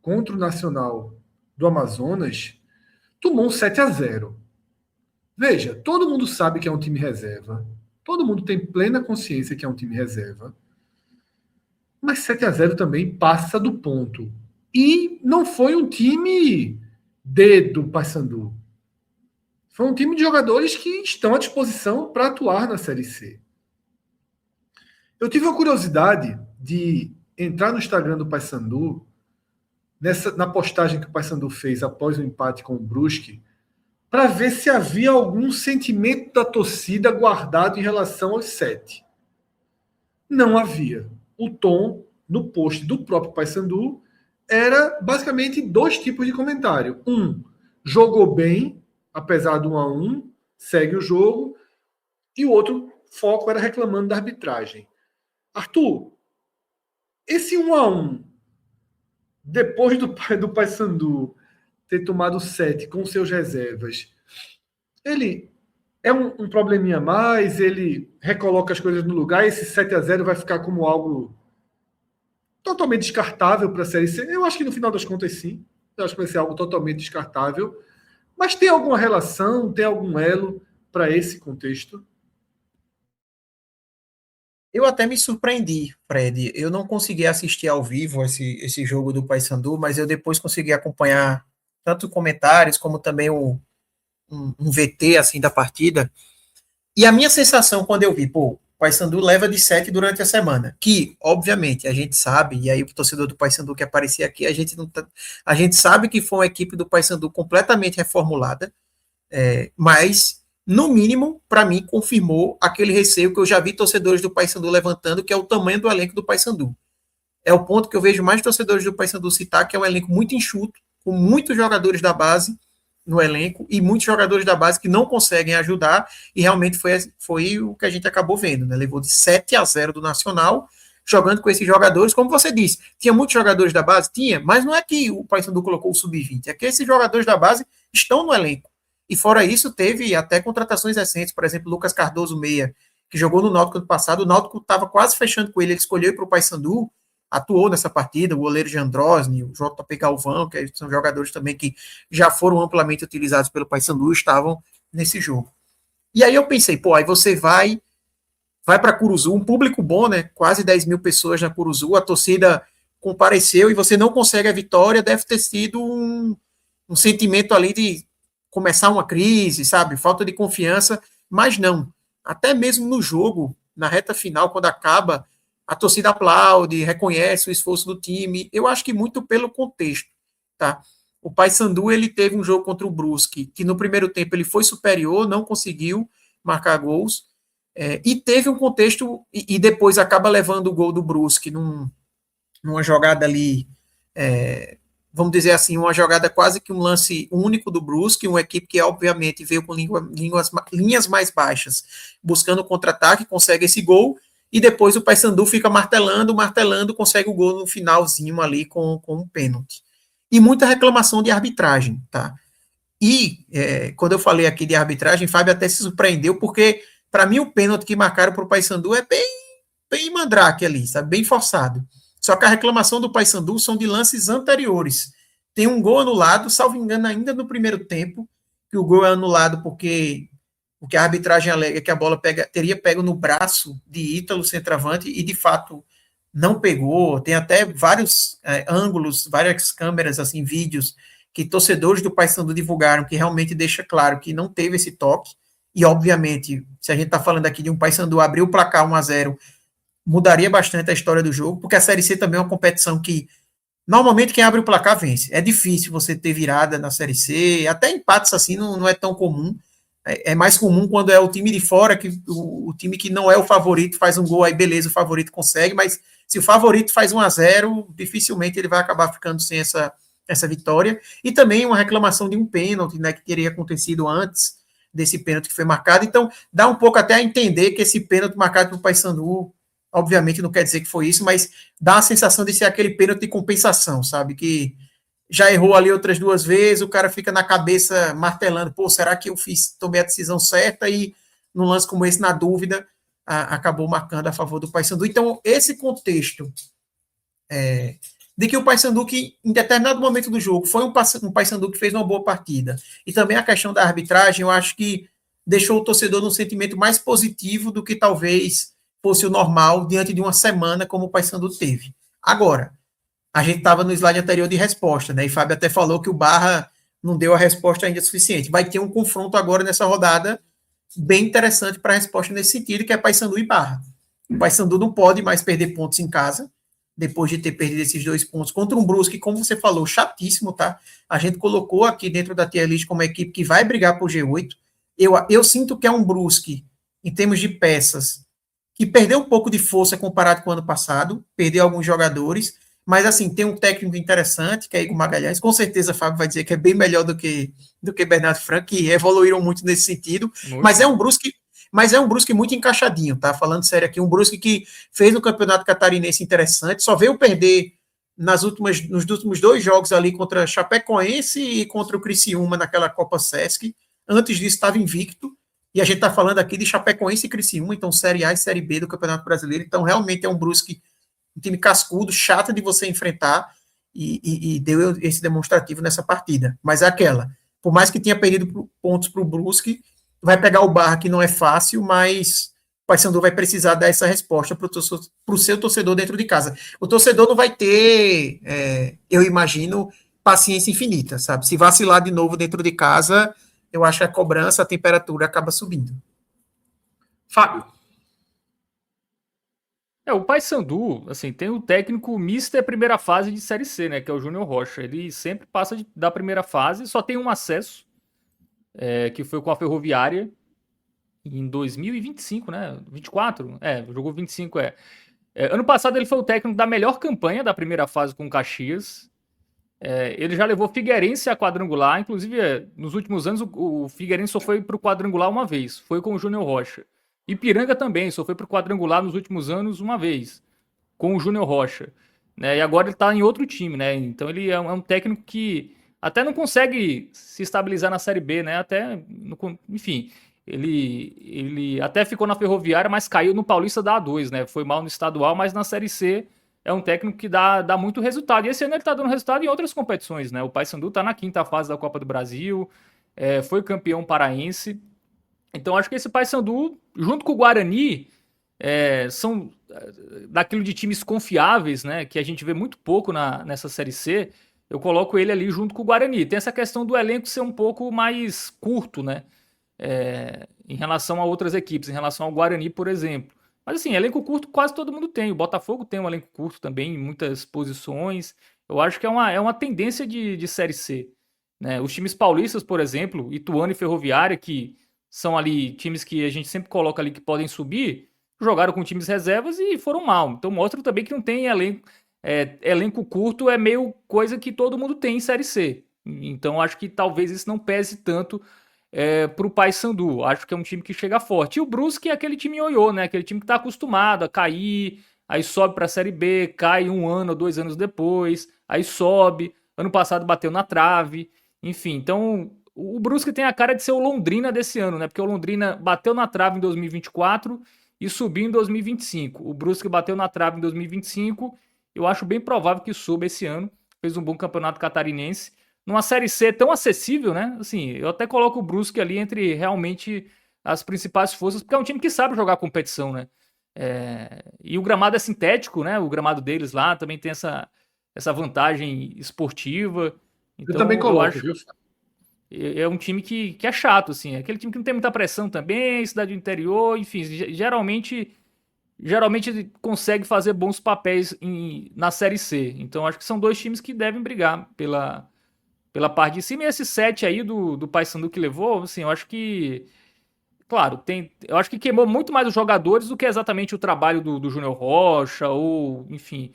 contra o Nacional do Amazonas, tomou um 7-0. Veja, todo mundo sabe que é um time reserva. Todo mundo tem plena consciência que é um time reserva. Mas 7-0 também passa do ponto. E não foi um time do Paysandu. Foi um time de jogadores que estão à disposição para atuar na Série C. Eu tive a curiosidade de entrar no Instagram do Paysandu, na postagem que o Paysandu fez após o empate com o Brusque, para ver se havia algum sentimento da torcida guardado em relação aos 7. Não havia. O tom no post do próprio Paysandu era basicamente 2 tipos de comentário. Jogou bem, apesar do 1-1, segue o jogo. E o outro foco era reclamando da arbitragem. Arthur, esse 1-1, depois do Paysandu ter tomado 7 com seus reservas, ele é um probleminha a mais, ele recoloca as coisas no lugar, esse 7-0 vai ficar como algo totalmente descartável para a Série C? Eu acho que no final das contas sim, eu acho que vai ser algo totalmente descartável, mas tem alguma relação, tem algum elo para esse contexto? Eu até me surpreendi, Fred. Eu não consegui assistir ao vivo esse jogo do Paysandu, mas eu depois consegui acompanhar tanto comentários como também um VT assim da partida. E a minha sensação quando eu vi, o Paysandu leva de 7 durante a semana, que obviamente a gente sabe, e aí o torcedor do Paysandu que aparecia aqui, a gente sabe que foi uma equipe do Paysandu completamente reformulada, mas no mínimo, para mim, confirmou aquele receio que eu já vi torcedores do Paysandu levantando, que é o tamanho do elenco do Paysandu. É o ponto que eu vejo mais torcedores do Paysandu citar, que é um elenco muito enxuto, com muitos jogadores da base, no elenco e muitos jogadores da base que não conseguem ajudar, e realmente foi o que a gente acabou vendo, né? Levou de 7-0 do Nacional, jogando com esses jogadores, como você disse, tinha muitos jogadores da base? Tinha, mas não é que o Paysandu colocou o sub-20, é que esses jogadores da base estão no elenco. E fora isso, teve até contratações recentes, por exemplo, Lucas Cardoso Meia, que jogou no Náutico ano passado, o Náutico estava quase fechando com ele escolheu ir para o Paysandu, atuou nessa partida, o goleiro Jandrosny, o JP Galvão, que são jogadores também que já foram amplamente utilizados pelo Paysandu, estavam nesse jogo. E aí eu pensei, pô, aí você vai para Curuzu, um público bom, né? Quase 10 mil pessoas na Curuzu, a torcida compareceu e você não consegue a vitória, deve ter sido um sentimento ali de começar uma crise, sabe? Falta de confiança, mas não. Até mesmo no jogo, na reta final, quando acaba, a torcida aplaude, reconhece o esforço do time. Eu acho que muito pelo contexto, tá? O Paysandu, ele teve um jogo contra o Brusque, que no primeiro tempo ele foi superior, não conseguiu marcar gols, e teve um contexto, e depois acaba levando o gol do Brusque numa jogada ali, vamos dizer assim, uma jogada quase que um lance único do Brusque, uma equipe que obviamente veio com linhas mais baixas, buscando contra-ataque, consegue esse gol, e depois o Paysandu fica martelando, consegue o gol no finalzinho ali com um pênalti. E muita reclamação de arbitragem, tá? E quando eu falei aqui de arbitragem, Fábio até se surpreendeu, porque para mim o pênalti que marcaram para o Paysandu é bem mandrake ali, sabe? Bem forçado. Só que a reclamação do Paysandu são de lances anteriores. Tem um gol anulado, salvo engano, ainda no primeiro tempo, que o gol é anulado porque a arbitragem alega que a bola teria pego no braço de Ítalo, centroavante, e de fato não pegou. Tem até vários ângulos, várias câmeras, assim, vídeos que torcedores do Paysandu divulgaram, que realmente deixa claro que não teve esse toque. E, obviamente, se a gente está falando aqui de um Paysandu abrir o placar 1-0, mudaria bastante a história do jogo, porque a Série C também é uma competição que, normalmente, quem abre o placar vence. É difícil você ter virada na Série C, até empates assim não é tão comum. É mais comum quando é o time de fora, que o time que não é o favorito faz um gol, aí beleza, o favorito consegue, mas se o favorito faz 1-0, dificilmente ele vai acabar ficando sem essa vitória. E também uma reclamação de um pênalti, né, que teria acontecido antes desse pênalti que foi marcado. Então, dá um pouco até a entender que esse pênalti marcado pelo Paysandu, obviamente não quer dizer que foi isso, mas dá a sensação de ser aquele pênalti de compensação, sabe? Que já errou ali outras 2 vezes, o cara fica na cabeça martelando, pô, será que eu tomei a decisão certa? E num lance como esse, na dúvida, acabou marcando a favor do Paysandu. Então, esse contexto de que o Paysandu, que em determinado momento do jogo, foi um Paysandu que fez uma boa partida, e também a questão da arbitragem, eu acho que deixou o torcedor num sentimento mais positivo do que talvez fosse o normal diante de uma semana como o Paysandu teve. Agora, a gente estava no slide anterior de resposta, né? E Fábio até falou que o Barra não deu a resposta ainda suficiente. Vai ter um confronto agora nessa rodada bem interessante para a resposta nesse sentido, que é Paysandu e Barra. O Paysandu não pode mais perder pontos em casa, depois de ter perdido esses 2 pontos contra um Brusque, como você falou, chatíssimo, tá? A gente colocou aqui dentro da tier list como uma equipe que vai brigar por G8. Eu sinto que é um Brusque, em termos de peças, que perdeu um pouco de força comparado com o ano passado, perdeu alguns jogadores, mas assim, tem um técnico interessante, que é Igor Magalhães, com certeza Fábio vai dizer que é bem melhor do que Bernardo Franco, que evoluíram muito nesse sentido, mas é um Brusque muito encaixadinho, tá? Falando sério aqui, um Brusque que fez um campeonato catarinense interessante, só veio perder nos últimos 2 jogos ali contra Chapecoense e contra o Criciúma naquela Copa Sesc. Antes disso estava invicto, e a gente está falando aqui de Chapecoense e Criciúma, então Série A e Série B do Campeonato Brasileiro, então realmente é um Brusque, um time cascudo, chato de você enfrentar, e deu esse demonstrativo nessa partida. Mas é aquela, por mais que tenha perdido pontos para o Brusque, vai pegar o Barra, que não é fácil, mas o Paysandu vai precisar dar essa resposta para o seu torcedor dentro de casa. O torcedor não vai ter, eu imagino, paciência infinita, sabe? Se vacilar de novo dentro de casa, eu acho que a cobrança, a temperatura acaba subindo. Fábio. O Paysandu, assim, tem o técnico mister primeira fase de Série C, né, que é o Júnior Rocha. Ele sempre passa da primeira fase, só tem um acesso, que foi com a Ferroviária, em 2025, né, 24? Jogou 25, Ano passado ele foi o técnico da melhor campanha da primeira fase com o Caxias. Ele já levou Figueirense a quadrangular, inclusive nos últimos anos o Figueirense só foi para o quadrangular uma vez, foi com o Júnior Rocha. Ipiranga também só foi para o quadrangular nos últimos anos uma vez, com o Júnior Rocha. Né? E agora ele está em outro time, né? Então ele é um técnico que até não consegue se estabilizar na Série B, né? Enfim, ele até ficou na Ferroviária, mas caiu no Paulista da A2, né? Foi mal no estadual, mas na Série C é um técnico que dá muito resultado. E esse ano ele tá dando resultado em outras competições, né? O Paysandu tá na 5ª fase da Copa do Brasil, foi campeão paraense. Então acho que esse Paysandu, junto com o Guarani, são daquilo de times confiáveis, né? Que a gente vê muito pouco nessa Série C. Eu coloco ele ali junto com o Guarani. Tem essa questão do elenco ser um pouco mais curto, né? Em relação a outras equipes, em relação ao Guarani, por exemplo. Mas assim, elenco curto quase todo mundo tem. O Botafogo tem um elenco curto também em muitas posições. Eu acho que é uma tendência de Série C. Né? Os times paulistas, por exemplo, Ituano e Ferroviária, que são ali times que a gente sempre coloca ali que podem subir, jogaram com times reservas e foram mal. Então mostra também que não tem elenco. Elenco curto é meio coisa que todo mundo tem em Série C. Então acho que talvez isso não pese tanto para o Paysandu. Acho que é um time que chega forte. E o Brusque é aquele time ioiô, né? Aquele time que está acostumado a cair, aí sobe para a Série B, cai 1 ano ou 2 anos depois, aí sobe. Ano passado bateu na trave. Enfim, então o Brusque tem a cara de ser o Londrina desse ano, né? Porque o Londrina bateu na trave em 2024 e subiu em 2025. O Brusque bateu na trave em 2025. Eu acho bem provável que suba esse ano. Fez um bom campeonato catarinense. Numa Série C tão acessível, né? Assim, eu até coloco o Brusque ali entre realmente as principais forças, porque é um time que sabe jogar competição, né? E o gramado é sintético, né? O gramado deles lá também tem essa vantagem esportiva. Então, eu também coloco, acho, viu? é um time que é chato, assim. É aquele time que não tem muita pressão também, cidade do interior, enfim, geralmente consegue fazer bons papéis na Série C. Então, acho que são dois times que devem brigar pela parte de cima. E esse 7 aí do Paysandu que levou, assim, eu acho que, claro, eu acho que queimou muito mais os jogadores do que exatamente o trabalho do Júnior Rocha, ou, enfim,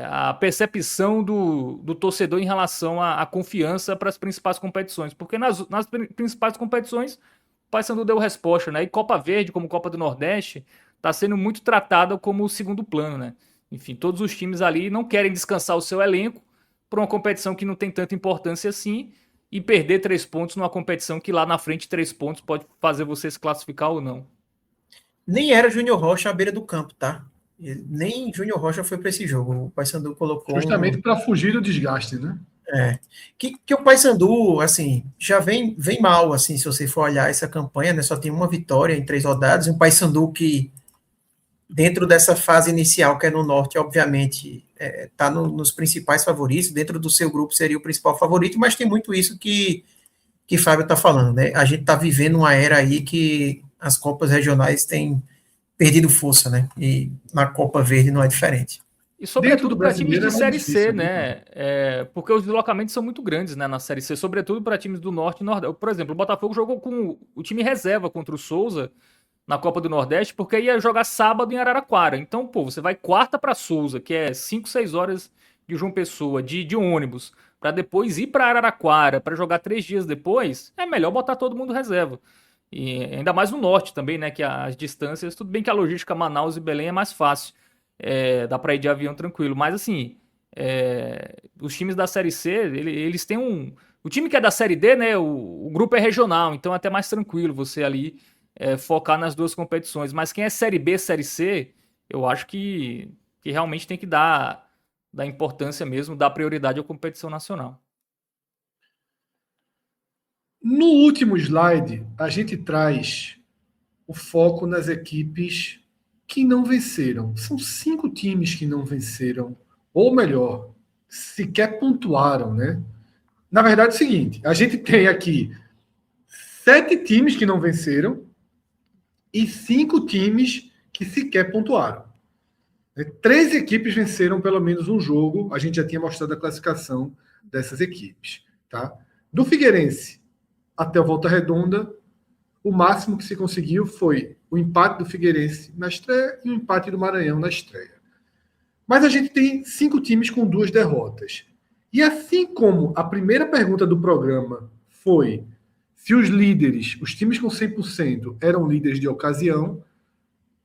a percepção do torcedor em relação à confiança para as principais competições. Porque nas principais competições, o Paysandu deu resposta, né? E Copa Verde, como Copa do Nordeste, está sendo muito tratada como o segundo plano, né? Enfim, todos os times ali não querem descansar o seu elenco para uma competição que não tem tanta importância assim e perder 3 pontos numa competição que lá na frente 3 pontos pode fazer você se classificar ou não. Nem era Júnior Rocha à beira do campo, tá? Nem Júnior Rocha foi para esse jogo. O Paysandu colocou justamente para fugir do desgaste, né? Que o Paysandu, assim, já vem mal, assim, se você for olhar essa campanha, né? Só tem uma vitória em 3 rodadas. Um Paysandu que dentro dessa fase inicial, que é no Norte, obviamente, está nos principais favoritos. Dentro do seu grupo seria o principal favorito, mas tem muito isso que Fábio está falando, né? A gente está vivendo uma era aí que as Copas regionais têm perdido força, né? E na Copa Verde não é diferente. E sobretudo para times de Série difícil, C, né? Porque os deslocamentos são muito grandes, né, na Série C, sobretudo para times do Norte e Nordeste. Por exemplo, o Botafogo jogou com o time reserva contra o Souza na Copa do Nordeste, porque ia jogar sábado em Araraquara. Então, pô, você vai quarta para Souza, que é 5, 6 horas de João Pessoa, de ônibus, para depois ir para Araraquara, para jogar 3 dias depois, é melhor botar todo mundo reserva. E ainda mais no Norte também, né, que as distâncias, tudo bem que a logística Manaus e Belém é mais fácil, dá para ir de avião tranquilo, mas assim, os times da Série C, eles têm o time que é da Série D, né, o grupo é regional, então é até mais tranquilo você ali focar nas duas competições. Mas quem é Série B, Série C, eu acho que realmente tem que dar importância mesmo, dar prioridade à competição nacional. No último slide, a gente traz o foco nas equipes que não venceram. São 5 times que não venceram, ou melhor, sequer pontuaram, né? Na verdade é o seguinte, a gente tem aqui 7 times que não venceram e 5 times que sequer pontuaram. 3 equipes venceram pelo menos um jogo. A gente já tinha mostrado a classificação dessas equipes. Tá? Do Figueirense até o Volta Redonda, o máximo que se conseguiu foi o empate do Figueirense na estreia e o empate do Maranhão na estreia. Mas a gente tem 5 times com 2 derrotas. E assim como a primeira pergunta do programa foi se os líderes, os times com 100% eram líderes de ocasião,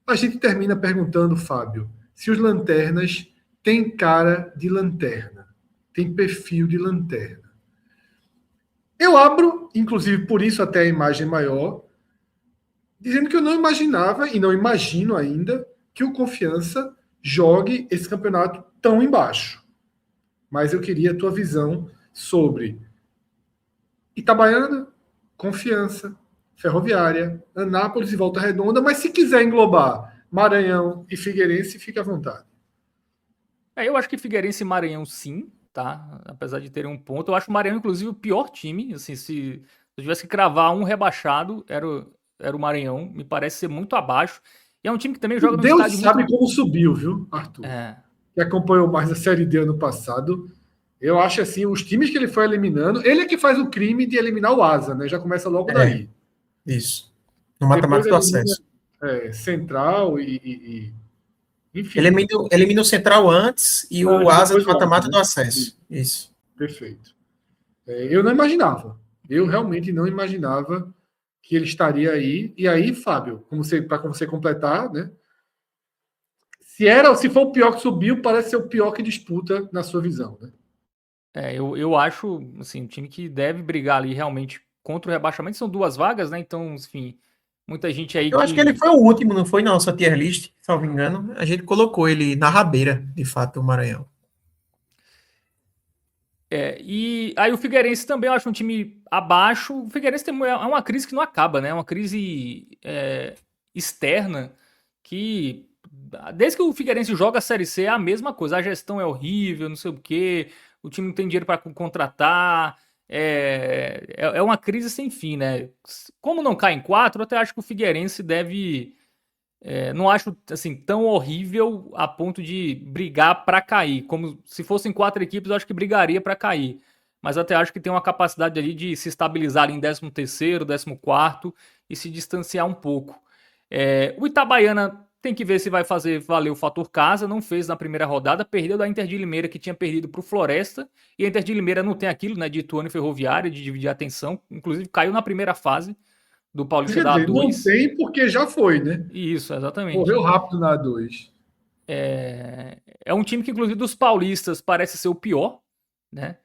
a gente termina perguntando, Fábio, se os lanternas têm cara de lanterna, têm perfil de lanterna. Eu abro, inclusive por isso até a imagem maior, dizendo que eu não imaginava e não imagino ainda que o Confiança jogue esse campeonato tão embaixo. Mas eu queria a tua visão sobre Itabaiana, Confiança, Ferroviária, Anápolis e Volta Redonda, mas se quiser englobar Maranhão e Figueirense, fique à vontade. Eu acho que Figueirense e Maranhão sim, tá? Apesar de terem um ponto. Eu acho o Maranhão, inclusive, o pior time. Assim, se eu tivesse que cravar um rebaixado, era o Maranhão. Me parece ser muito abaixo. E é um time que também joga no Deus estádio sabe muito... como subiu, viu, Arthur? Que acompanhou mais a Série D ano passado. Eu acho assim, os times que ele foi eliminando, ele é que faz o crime de eliminar o Asa, né? Já começa logo daí. Isso. No mata-mata do acesso. Central enfim. Ele elimina o Central antes e o Asa no mata-mata do acesso. Isso. Perfeito. Eu não imaginava. Eu realmente não imaginava que ele estaria aí. E aí, Fábio, para você completar, né? Se for o pior que subiu, parece ser o pior que disputa na sua visão, né? Eu acho, assim, um time que deve brigar ali realmente contra o rebaixamento. São 2 vagas, né? Então, enfim, muita gente aí Eu acho que ele foi o último, não foi na nossa tier list, se não me engano. A gente colocou ele na rabeira, de fato, o Maranhão. E aí o Figueirense também eu acho um time abaixo. O Figueirense é uma crise que não acaba, né? É uma crise externa que, desde que o Figueirense joga a Série C, é a mesma coisa. A gestão é horrível, não sei o quê. O time não tem dinheiro para contratar. É uma crise sem fim, né? Como não cai em 4, eu até acho que o Figueirense deve... não acho assim tão horrível a ponto de brigar para cair. Como se fossem 4 equipes, eu acho que brigaria para cair. Mas até acho que tem uma capacidade ali de se estabilizar em 13º, 14º e se distanciar um pouco. O Itabaiana tem que ver se vai fazer valer o fator casa. Não fez na primeira rodada, perdeu da Inter de Limeira, que tinha perdido para o Floresta. E a Inter de Limeira não tem aquilo, né, de Ituano e Ferroviária, de dividir a atenção. Inclusive caiu na primeira fase do Paulista da A2. Não tem porque já foi, né? Isso, exatamente. Correu rápido na A2. É um time que, inclusive, dos paulistas parece ser o pior, né?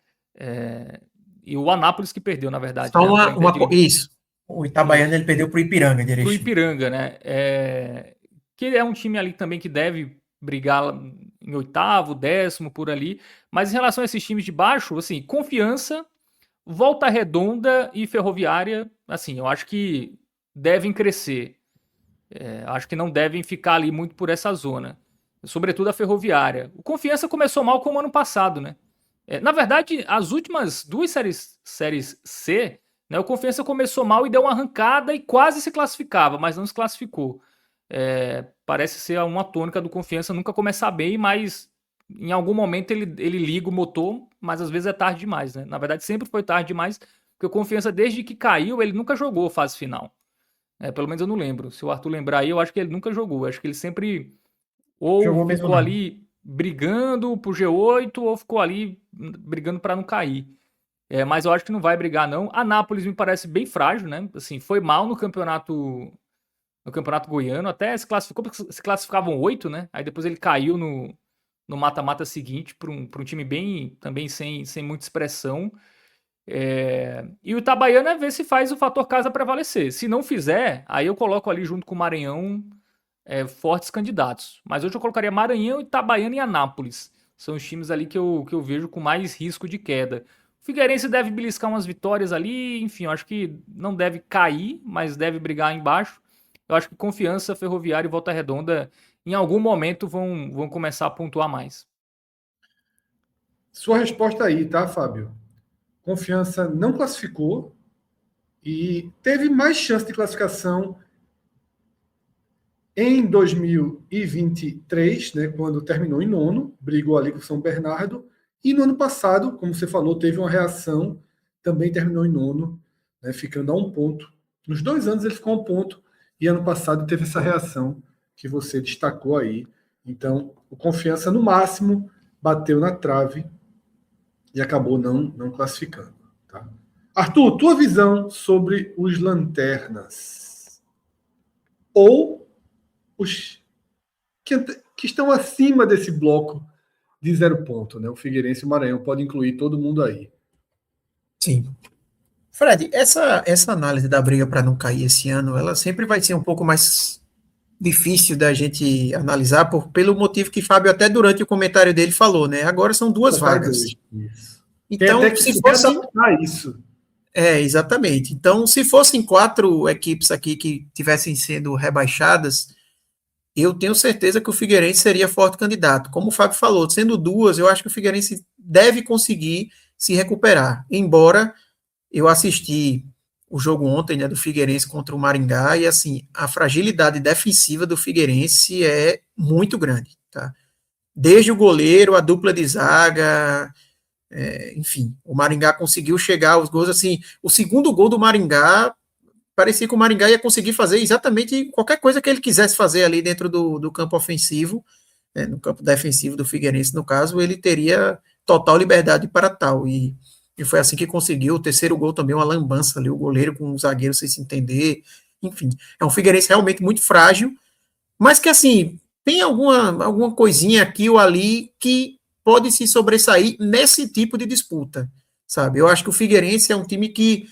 E o Anápolis que perdeu, na verdade. Só né? Isso. O Itabaiana ele perdeu pro Ipiranga, direito. Pro Ipiranga, né? Que é um time ali também que deve brigar em 8º, 10º, por ali. Mas em relação a esses times de baixo, assim, Confiança, Volta Redonda e Ferroviária, assim, eu acho que devem crescer. Acho que não devem ficar ali muito por essa zona. Sobretudo a Ferroviária. O Confiança começou mal como ano passado, né? Na verdade, as últimas 2 séries C, né, o Confiança começou mal e deu uma arrancada e quase se classificava, mas não se classificou. Parece ser uma tônica do Confiança nunca começar bem, mas em algum momento ele liga o motor, mas às vezes é tarde demais, né? Na verdade, sempre foi tarde demais, porque o Confiança, desde que caiu, ele nunca jogou fase final. Pelo menos eu não lembro. Se o Arthur lembrar aí, eu acho que ele nunca jogou. Eu acho que ele sempre ou ficou ali brigando pro G8 ou ficou ali brigando para não cair. Mas eu acho que não vai brigar, não. A Anápolis me parece bem frágil, né? Assim, foi mal no campeonato goiano, até se classificou, porque se classificavam 8, né? Aí depois ele caiu no mata-mata seguinte para um time bem também sem muita expressão. E o Itabaiana é ver se faz o fator casa prevalecer. Se não fizer, aí eu coloco ali junto com o Maranhão fortes candidatos. Mas hoje eu colocaria Maranhão, Itabaiana e Anápolis. São os times ali que eu vejo com mais risco de queda. O Figueirense deve beliscar umas vitórias ali, enfim, eu acho que não deve cair, mas deve brigar embaixo. Eu acho que Confiança, Ferroviária e Volta Redonda, em algum momento, vão começar a pontuar mais. Sua resposta aí, tá, Fábio? Confiança não classificou e teve mais chance de classificação em 2023, né, quando terminou em 9º, brigou ali com o São Bernardo, e no ano passado, como você falou, teve uma reação, também terminou em 9º, né, ficando a 1 ponto. Nos 2 anos ele ficou a 1 ponto, e ano passado teve essa reação que você destacou aí. Então, o Confiança, no máximo, bateu na trave e acabou não classificando. Tá? Arthur, tua visão sobre os lanternas ou os que estão acima desse bloco de 0 ponto, né? O Figueirense e o Maranhão pode incluir todo mundo aí. Sim. Fred, essa análise da briga para não cair esse ano, ela sempre vai ser um pouco mais difícil da gente analisar pelo motivo que Fábio até durante o comentário dele falou, né? Agora são 2 vagas. Isso. Então, tem até que se fosse adaptar isso. Exatamente. Então, se fossem 4 equipes aqui que tivessem sendo rebaixadas, eu tenho certeza que o Figueirense seria forte candidato. Como o Fábio falou, sendo 2, eu acho que o Figueirense deve conseguir se recuperar. Embora eu assisti o jogo ontem, né, do Figueirense contra o Maringá, e assim, a fragilidade defensiva do Figueirense é muito grande, tá? Desde o goleiro, a dupla de zaga, enfim, o Maringá conseguiu chegar aos gols, assim, o segundo gol do Maringá, parecia que o Maringá ia conseguir fazer exatamente qualquer coisa que ele quisesse fazer ali dentro do campo ofensivo, no campo defensivo do Figueirense, no caso, ele teria total liberdade para tal, e foi assim que conseguiu. O terceiro gol também, uma lambança ali, o goleiro com o zagueiro sem se entender, enfim, é um Figueirense realmente muito frágil, mas que assim, tem alguma coisinha aqui ou ali que pode se sobressair nesse tipo de disputa, sabe? Eu acho que o Figueirense é um time que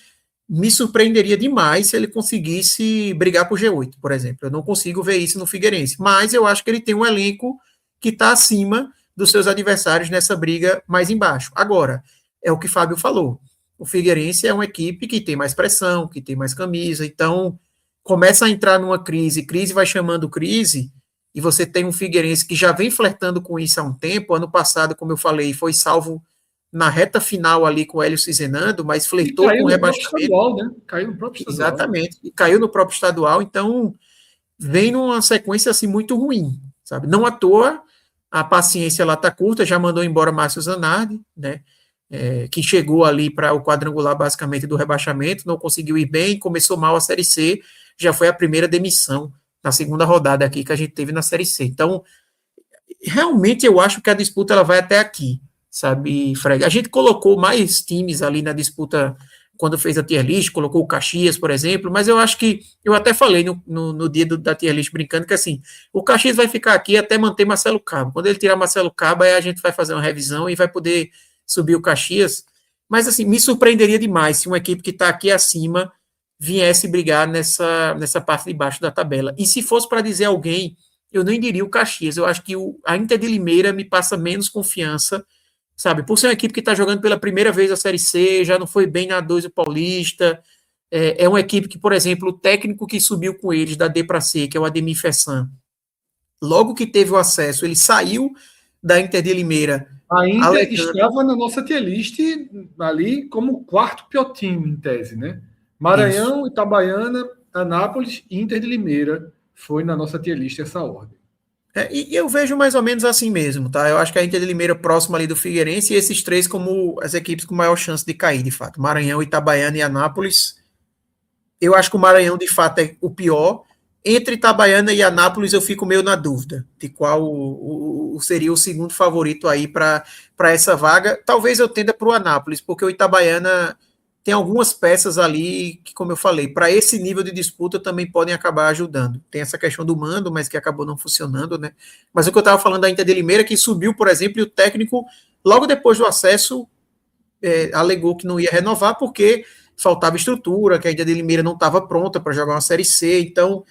me surpreenderia demais se ele conseguisse brigar por G8, por exemplo. Eu não consigo ver isso no Figueirense, mas eu acho que ele tem um elenco que está acima dos seus adversários nessa briga mais embaixo. Agora, é o que Fábio falou, o Figueirense é uma equipe que tem mais pressão, que tem mais camisa, então começa a entrar numa crise vai chamando crise, e você tem um Figueirense que já vem flertando com isso há um tempo. Ano passado, como eu falei, foi salvo na reta final ali com o Hélio Cizenando, mas flertou com o rebaixamento. Estadual, né? Caiu no próprio estadual. Exatamente, e caiu no próprio estadual, então vem numa sequência assim muito ruim, sabe? Não à toa, a paciência lá está curta, já mandou embora Márcio Zanardi, né? Que chegou ali para o quadrangular basicamente do rebaixamento, não conseguiu ir bem, começou mal a Série C, já foi a primeira demissão na segunda rodada aqui que a gente teve na Série C. Então, realmente eu acho que a disputa ela vai até aqui, sabe, Fred? A gente colocou mais times ali na disputa quando fez a tier list, colocou o Caxias, por exemplo, mas eu acho que, eu até falei no dia da tier list brincando, que assim, o Caxias vai ficar aqui até manter Marcelo Cabo. Quando ele tirar Marcelo Cabo, aí a gente vai fazer uma revisão e vai poder subir o Caxias, mas assim, me surpreenderia demais se uma equipe que está aqui acima viesse brigar nessa parte de baixo da tabela. E se fosse para dizer alguém, eu nem diria o Caxias. Eu acho que a Inter de Limeira me passa menos confiança, sabe? Por ser uma equipe que está jogando pela primeira vez a Série C, já não foi bem na 2 do Paulista. É uma equipe que, por exemplo, o técnico que subiu com eles da D para C, que é o Ademir Fessan, logo que teve o acesso, ele saiu da Inter de Limeira. A Inter estava na nossa tier list ali como o 4º pior time, em tese, né? Maranhão, isso. Itabaiana, Anápolis e Inter de Limeira foi na nossa tier list essa ordem. E eu vejo mais ou menos assim mesmo, tá? Eu acho que a Inter de Limeira próxima ali do Figueirense e esses 3 como as equipes com maior chance de cair, de fato. Maranhão, Itabaiana e Anápolis. Eu acho que o Maranhão, de fato, é o pior. Entre Itabaiana e Anápolis, eu fico meio na dúvida de qual seria o segundo favorito aí para essa vaga. Talvez eu tenda para o Anápolis, porque o Itabaiana tem algumas peças ali que, como eu falei, para esse nível de disputa também podem acabar ajudando. Tem essa questão do mando, mas que acabou não funcionando, né? Mas o que eu estava falando da Inter de Limeira, que subiu, por exemplo, e o técnico, logo depois do acesso, alegou que não ia renovar porque faltava estrutura, que a Inter de Limeira não estava pronta para jogar uma Série C, então,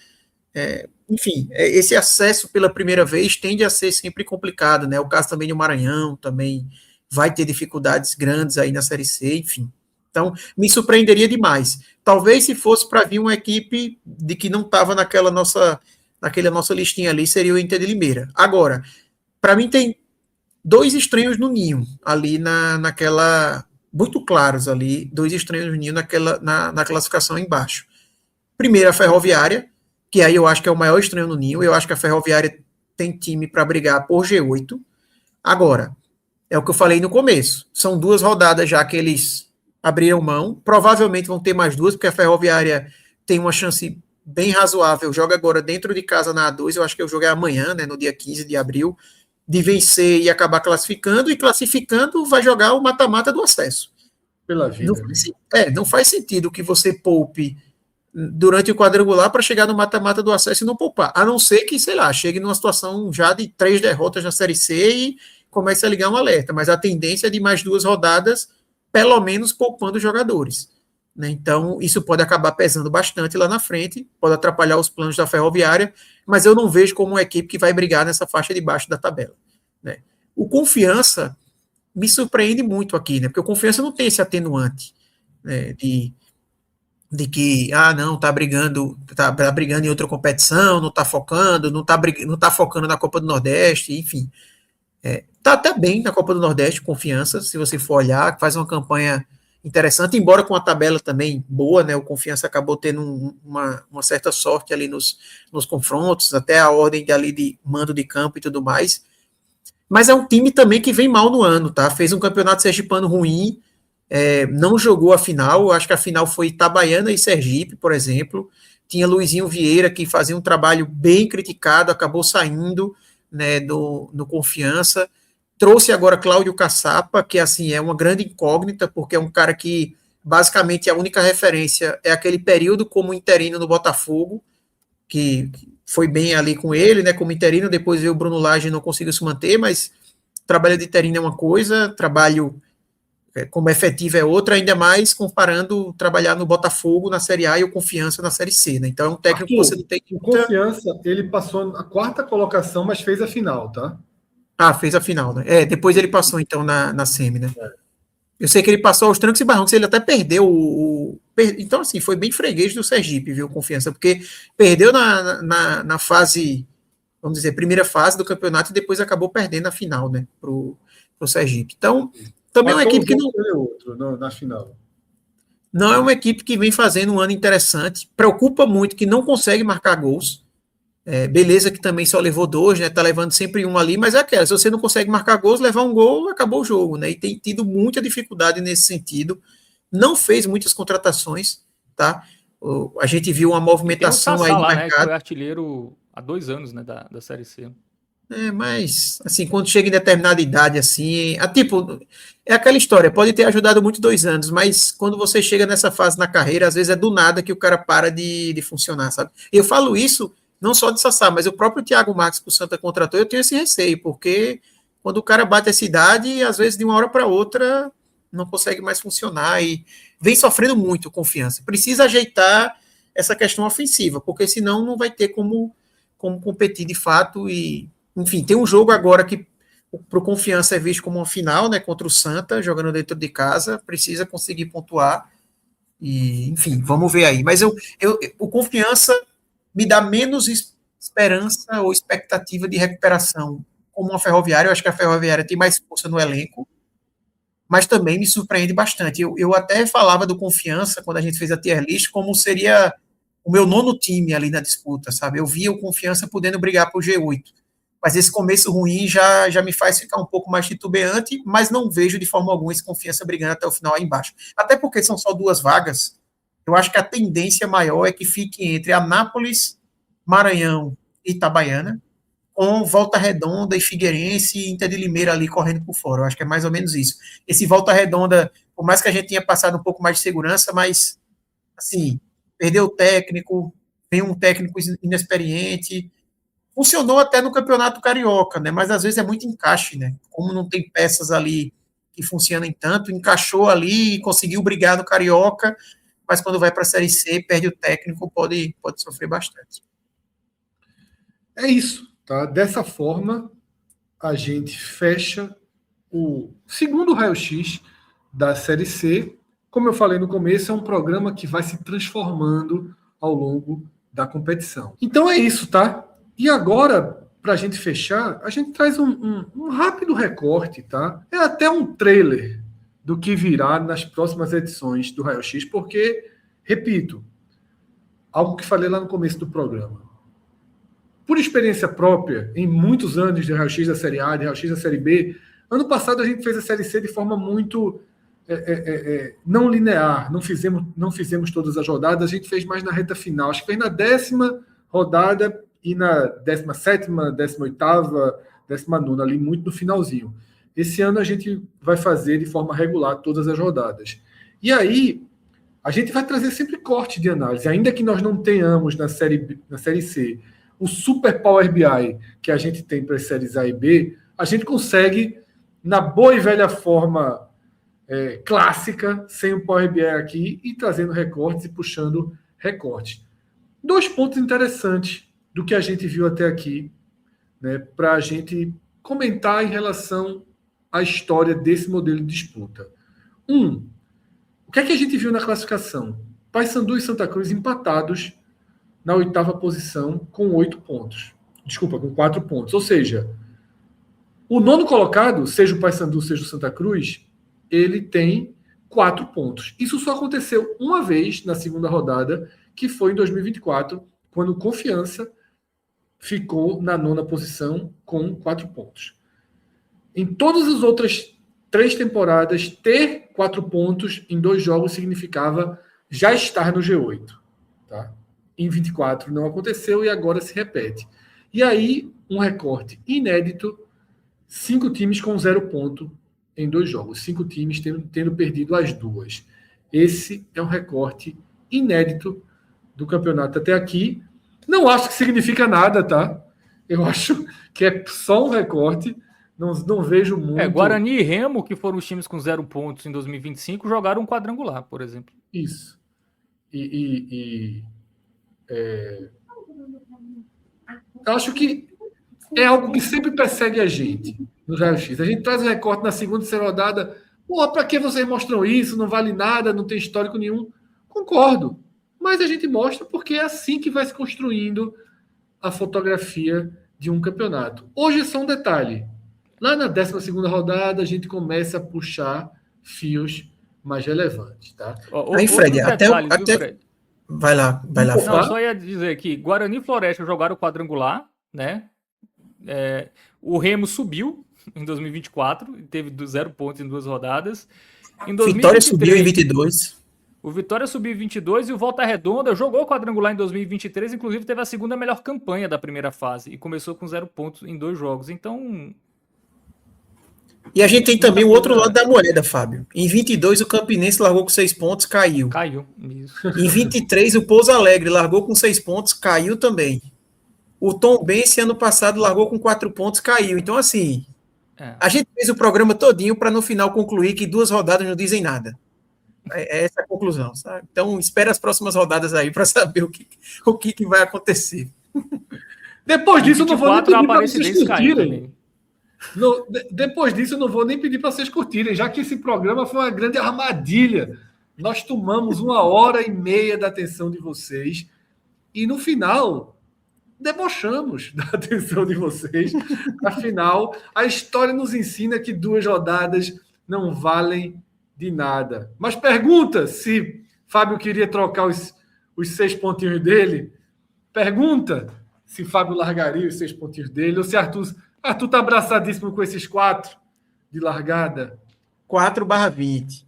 enfim, esse acesso pela primeira vez tende a ser sempre complicado, né? O caso também do Maranhão, também vai ter dificuldades grandes aí na Série C, enfim. Então, me surpreenderia demais. Talvez se fosse para vir uma equipe de que não estava naquela nossa listinha ali, seria o Inter de Limeira. Agora, para mim tem 2 estranhos no ninho, ali naquela... Muito claros ali, 2 estranhos no ninho na classificação embaixo. Primeiro, a Ferroviária, que aí eu acho que é o maior estranho no ninho. Eu acho que a Ferroviária tem time para brigar por G8. Agora, é o que eu falei no começo. São 2 rodadas já que eles abriram mão, provavelmente vão ter mais 2, porque a Ferroviária tem uma chance bem razoável, joga agora dentro de casa na A2, eu acho que o jogo é amanhã, né, no dia 15 de abril, de vencer e acabar classificando, e classificando vai jogar o mata-mata do acesso. Pela vida. Não faz sentido que você poupe durante o quadrangular para chegar no mata-mata do acesso e não poupar. A não ser que, sei lá, chegue numa situação já de 3 derrotas na Série C e comece a ligar um alerta. Mas a tendência é de mais 2 rodadas, pelo menos poupando jogadores. Né? Então, isso pode acabar pesando bastante lá na frente, pode atrapalhar os planos da Ferroviária, mas eu não vejo como uma equipe que vai brigar nessa faixa de baixo da tabela. Né? O Confiança me surpreende muito aqui, né? Porque o Confiança não tem esse atenuante, né? de que, não, tá brigando em outra competição, não tá focando, não tá focando na Copa do Nordeste, enfim. Tá até bem na Copa do Nordeste, Confiança, se você for olhar, faz uma campanha interessante, embora com a tabela também boa, né? O Confiança acabou tendo uma certa sorte ali nos confrontos, até a ordem ali de mando de campo e tudo mais. Mas é um time também que vem mal no ano, tá? Fez um campeonato sergipano ruim, não jogou a final, acho que a final foi Itabaiana e Sergipe, por exemplo. Tinha Luizinho Vieira, que fazia um trabalho bem criticado, acabou saindo, né, do Confiança. Trouxe agora Cláudio Caçapa, que assim é uma grande incógnita, porque é um cara que basicamente a única referência é aquele período como interino no Botafogo, que foi bem ali com ele, né, como interino. Depois veio o Bruno Lage e não conseguiu se manter, mas trabalho de interino é uma coisa, trabalho como efetivo é outra, ainda mais comparando trabalhar no Botafogo na Série A e o Confiança na Série C, né? Então é um técnico que você não tem que... O Confiança, ele passou na 4ª colocação, mas fez a final, tá? Fez a final, né? Depois ele passou então na semi, né? Eu sei que ele passou aos trancos e barrancos, ele até perdeu então assim, foi bem freguês do Sergipe, viu, Confiança, porque perdeu na fase, vamos dizer, primeira fase do campeonato e depois acabou perdendo a final, né, pro Sergipe. Então, também é uma equipe que na final. Não é uma equipe que vem fazendo um ano interessante, preocupa muito que não consegue marcar gols. Beleza que também só levou 2, né? Tá levando sempre um ali, mas é aquela, se você não consegue marcar gols, levar um gol, acabou o jogo, né? E tem tido muita dificuldade nesse sentido. Não fez muitas contratações, tá? A gente viu uma movimentação aí no lá, mercado. Né, que foi artilheiro há 2 anos, né, da Série C. Mas, assim, quando chega em determinada idade, assim, tipo, é aquela história, pode ter ajudado muito 2 anos, mas quando você chega nessa fase na carreira, às vezes é do nada que o cara para de funcionar, sabe? Eu falo isso não só de Sassá, mas o próprio Thiago Marques que o Santa contratou, eu tenho esse receio, porque quando o cara bate essa idade, às vezes de uma hora para outra não consegue mais funcionar e vem sofrendo muito Confiança. Precisa ajeitar essa questão ofensiva, porque senão não vai ter como competir de fato. E, enfim, tem um jogo agora que para o Confiança é visto como uma final, né, contra o Santa, jogando dentro de casa, precisa conseguir pontuar e, enfim, vamos ver aí. Mas o Confiança me dá menos esperança ou expectativa de recuperação como uma Ferroviária. Eu acho que a Ferroviária tem mais força no elenco, mas também me surpreende bastante. Eu até falava do Confiança, quando a gente fez a tier list, como seria o meu 9º time ali na disputa, sabe? Eu via o Confiança podendo brigar por G8, mas esse começo ruim já me faz ficar um pouco mais titubeante, mas não vejo de forma alguma esse Confiança brigando até o final aí embaixo. Até porque são só 2 vagas. Eu acho que a tendência maior é que fique entre Anápolis, Maranhão e Itabaiana, com Volta Redonda e Figueirense e Inter de Limeira ali correndo por fora. Eu acho que é mais ou menos isso. Esse Volta Redonda, por mais que a gente tenha passado um pouco mais de segurança, mas, assim, perdeu o técnico, vem um técnico inexperiente. Funcionou até no Campeonato Carioca, né? Mas às vezes é muito encaixe, né? Como não tem peças ali que funcionem tanto, encaixou ali e conseguiu brigar no Carioca, mas quando vai para a Série C, perde o técnico, pode sofrer bastante. É isso, tá? Dessa forma, a gente fecha o segundo raio-x da Série C. Como eu falei no começo, é um programa que vai se transformando ao longo da competição. Então é isso, tá? E agora, para a gente fechar, a gente traz um rápido recorte, tá? É até um trailer do que virá nas próximas edições do Raio X, porque, repito, algo que falei lá no começo do programa. Por experiência própria, em muitos anos de Raio X da Série A, de Raio X da Série B, ano passado a gente fez a Série C de forma muito não linear, não fizemos todas as rodadas, a gente fez mais na reta final, acho que fez na 10ª rodada e na 17ª, 18ª, 19ª ali, muito no finalzinho. Esse ano a gente vai fazer de forma regular todas as rodadas. E aí, a gente vai trazer sempre corte de análise, ainda que nós não tenhamos na série C o Super Power BI que a gente tem para as séries A e B, a gente consegue, na boa e velha forma clássica, sem o Power BI aqui, e trazendo recortes e puxando recortes. 2 pontos interessantes do que a gente viu até aqui, né, para a gente comentar em relação à história desse modelo de disputa. O que é que a gente viu na classificação? Paysandu e Santa Cruz empatados na 8ª posição com 8 pontos. Desculpa, com 4 pontos. Ou seja, o 9º colocado, seja o Paysandu, seja o Santa Cruz, ele tem 4 pontos. Isso só aconteceu uma vez na 2ª rodada, que foi em 2024, quando o Confiança ficou na 9ª posição com 4 pontos. Em todas as outras 3 temporadas, ter 4 pontos em 2 jogos significava já estar no G8. Tá? Em 24 não aconteceu e agora se repete. E aí, um recorte inédito, 5 times com 0 ponto em 2 jogos. 5 times tendo perdido as 2. Esse é um recorte inédito do campeonato até aqui. Não acho que significa nada, tá? Eu acho que é só um recorte. Não vejo muito. Guarani e Remo, que foram os times com 0 pontos em 2025, jogaram um quadrangular, por exemplo. Isso. Eu acho que é algo que sempre persegue a gente no Raio X. A gente traz o recorte na 2ª e 3ª rodada. Porra, para que vocês mostram isso? Não vale nada, não tem histórico nenhum. Concordo. Mas a gente mostra porque é assim que vai se construindo a fotografia de um campeonato. Hoje é só um detalhe. Lá na 12ª rodada, a gente começa a puxar fios mais relevantes, tá? Aí, Fred, até... Fred? Vai lá. Não, só ia dizer que Guarani e Floresta jogaram quadrangular, né? O Remo subiu em 2024, teve 0 pontos em 2 rodadas. Em 2023, Vitória subiu em 22. O Vitória subiu em 22 e o Volta Redonda jogou quadrangular em 2023, inclusive teve a 2ª melhor campanha da primeira fase e começou com 0 pontos em 2 jogos. Então... E a gente tem também o outro lado da moeda, Fábio. Em 22, o Campinense largou com 6 pontos, caiu. Isso. Em 23, o Pouso Alegre largou com 6 pontos, caiu também. O Tombense, ano passado, largou com 4 pontos, caiu. Então, assim, a gente fez o programa todinho para no final concluir que 2 rodadas não dizem nada. É essa a conclusão, sabe? Então, espera as próximas rodadas aí para saber o que vai acontecer. Depois disso, eu não vou nem pedir para vocês curtirem. Não, depois disso, eu não vou nem pedir para vocês curtirem, já que esse programa foi uma grande armadilha. Nós tomamos 1h30 da atenção de vocês e, no final, debochamos da atenção de vocês. Afinal, a história nos ensina que 2 rodadas não valem de nada. Mas pergunta se Fábio queria trocar os 6 pontinhos dele. Pergunta se Fábio largaria os 6 pontinhos dele ou se Arthur tá abraçadíssimo com esses 4 de largada. 4/20.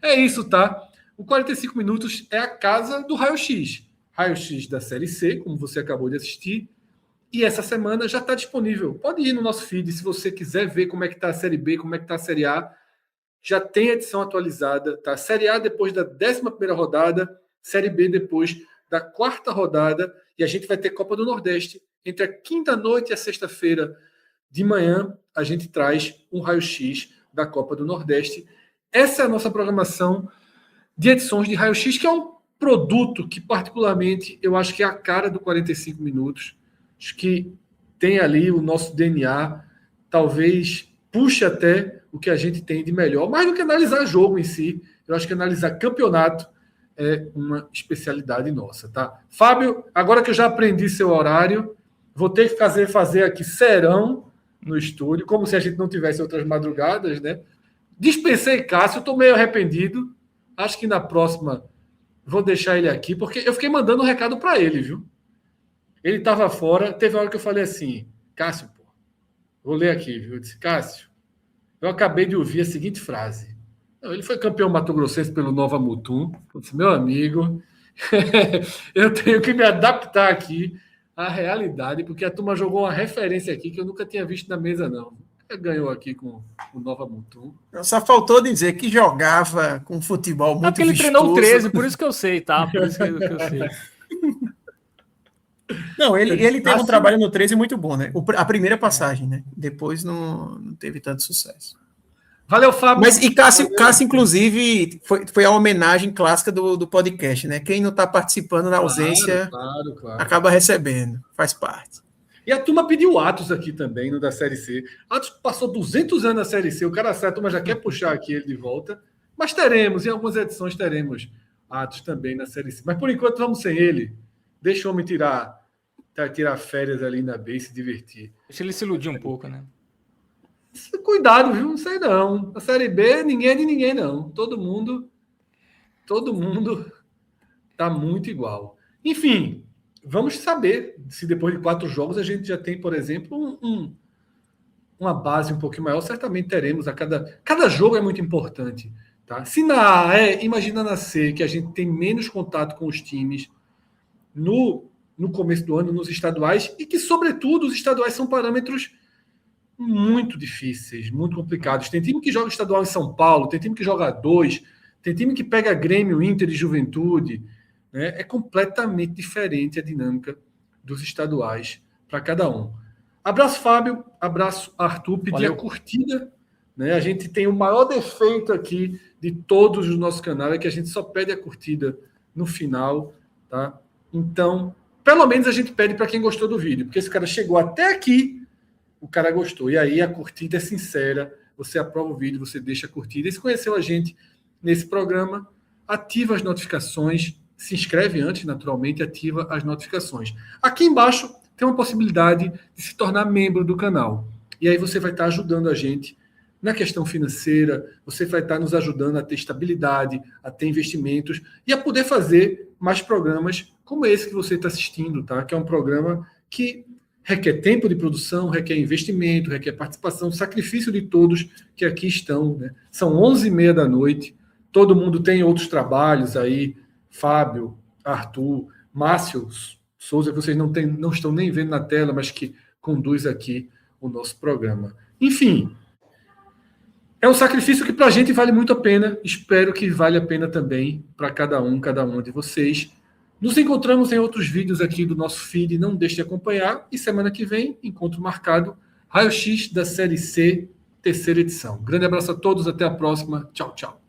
É isso, tá? O 45 minutos é a casa do Raio X. Raio X da Série C, como você acabou de assistir. E essa semana já está disponível. Pode ir no nosso feed se você quiser ver como é que está a Série B, como é que está a Série A. Já tem edição atualizada, tá? Série A depois da 11ª rodada, Série B depois da 4ª rodada. E a gente vai ter Copa do Nordeste. Entre a quinta-noite e a sexta-feira de manhã, a gente traz um raio-x da Copa do Nordeste. Essa é a nossa programação de edições de raio-x, que é um produto que, particularmente, eu acho que é a cara do 45 minutos. Acho que tem ali o nosso DNA, talvez puxe até o que a gente tem de melhor, mais do que analisar jogo em si. Eu acho que analisar campeonato é uma especialidade nossa, tá? Fábio, agora que eu já aprendi seu horário, vou ter que fazer aqui serão no estúdio, como se a gente não tivesse outras madrugadas, né? Dispensei Cássio, estou meio arrependido. Acho que na próxima vou deixar ele aqui, porque eu fiquei mandando um recado para ele, viu? Ele estava fora, teve uma hora que eu falei assim, Cássio, pô, vou ler aqui, viu? Eu disse, Cássio, eu acabei de ouvir a seguinte frase. Ele foi campeão mato-grossense pelo Nova Mutum. Eu disse, meu amigo, eu tenho que me adaptar aqui a realidade, porque a turma jogou uma referência aqui que eu nunca tinha visto na mesa, não. Ganhou aqui com o Nova Mutum. Só faltou dizer que jogava com futebol muito porque ele vistoso. treinou o 13, por isso que eu sei, tá? Por isso que eu sei. Não, ele teve um trabalho no 13 muito bom, né? A primeira passagem, né? Depois não teve tanto sucesso. Valeu, Fábio. Mas e Cássio, inclusive, foi a homenagem clássica do podcast, né? Quem não está participando na ausência claro. acaba recebendo, faz parte. E a turma pediu Atos aqui também, no da Série C. Atos passou 200 anos na Série C, o cara sai, a turma já quer puxar aqui ele de volta. Mas em algumas edições teremos Atos também na Série C. Mas por enquanto vamos sem ele. Deixa o homem tirar férias ali na B e se divertir. Deixa ele se iludir um pouco, né? Cuidado, viu? Não sei não. A Série B, ninguém é de ninguém, não. Todo mundo tá muito igual. Enfim, vamos saber se depois de 4 jogos a gente já tem, por exemplo, uma base um pouquinho maior. Certamente teremos. Cada jogo é muito importante. Tá? Se na A, imagina na C, que a gente tem menos contato com os times no começo do ano, nos estaduais, e que, sobretudo, os estaduais são parâmetros muito difíceis, muito complicados. Tem time que joga estadual em São Paulo, tem time que joga 2, tem time que pega Grêmio, Inter e Juventude. Né? É completamente diferente a dinâmica dos estaduais para cada um. Abraço, Fábio. Abraço, Arthur. Pedir a curtida. Né? A gente tem o maior defeito aqui de todos os nossos canais, é que a gente só pede a curtida no final. Tá? Então, pelo menos a gente pede para quem gostou do vídeo, porque esse cara chegou até aqui, o cara gostou. E aí a curtida é sincera, você aprova o vídeo, você deixa a curtida. E se conheceu a gente nesse programa, ativa as notificações, se inscreve antes, naturalmente, ativa as notificações. Aqui embaixo tem uma possibilidade de se tornar membro do canal. E aí você vai estar ajudando a gente na questão financeira, você vai estar nos ajudando a ter estabilidade, a ter investimentos e a poder fazer mais programas como esse que você está assistindo, tá? Que é um programa que requer tempo de produção, requer investimento, requer participação, sacrifício de todos que aqui estão. Né? São 11h30 da noite, todo mundo tem outros trabalhos aí, Fábio, Arthur, Márcio Souza, que vocês não estão nem vendo na tela, mas que conduz aqui o nosso programa. Enfim, é um sacrifício que para a gente vale muito a pena, espero que vale a pena também para cada uma de vocês. Nos encontramos em outros vídeos aqui do nosso feed, não deixe de acompanhar. E semana que vem, encontro marcado, Raio X da Série C, 3ª edição. Grande abraço a todos, até a próxima. Tchau, tchau.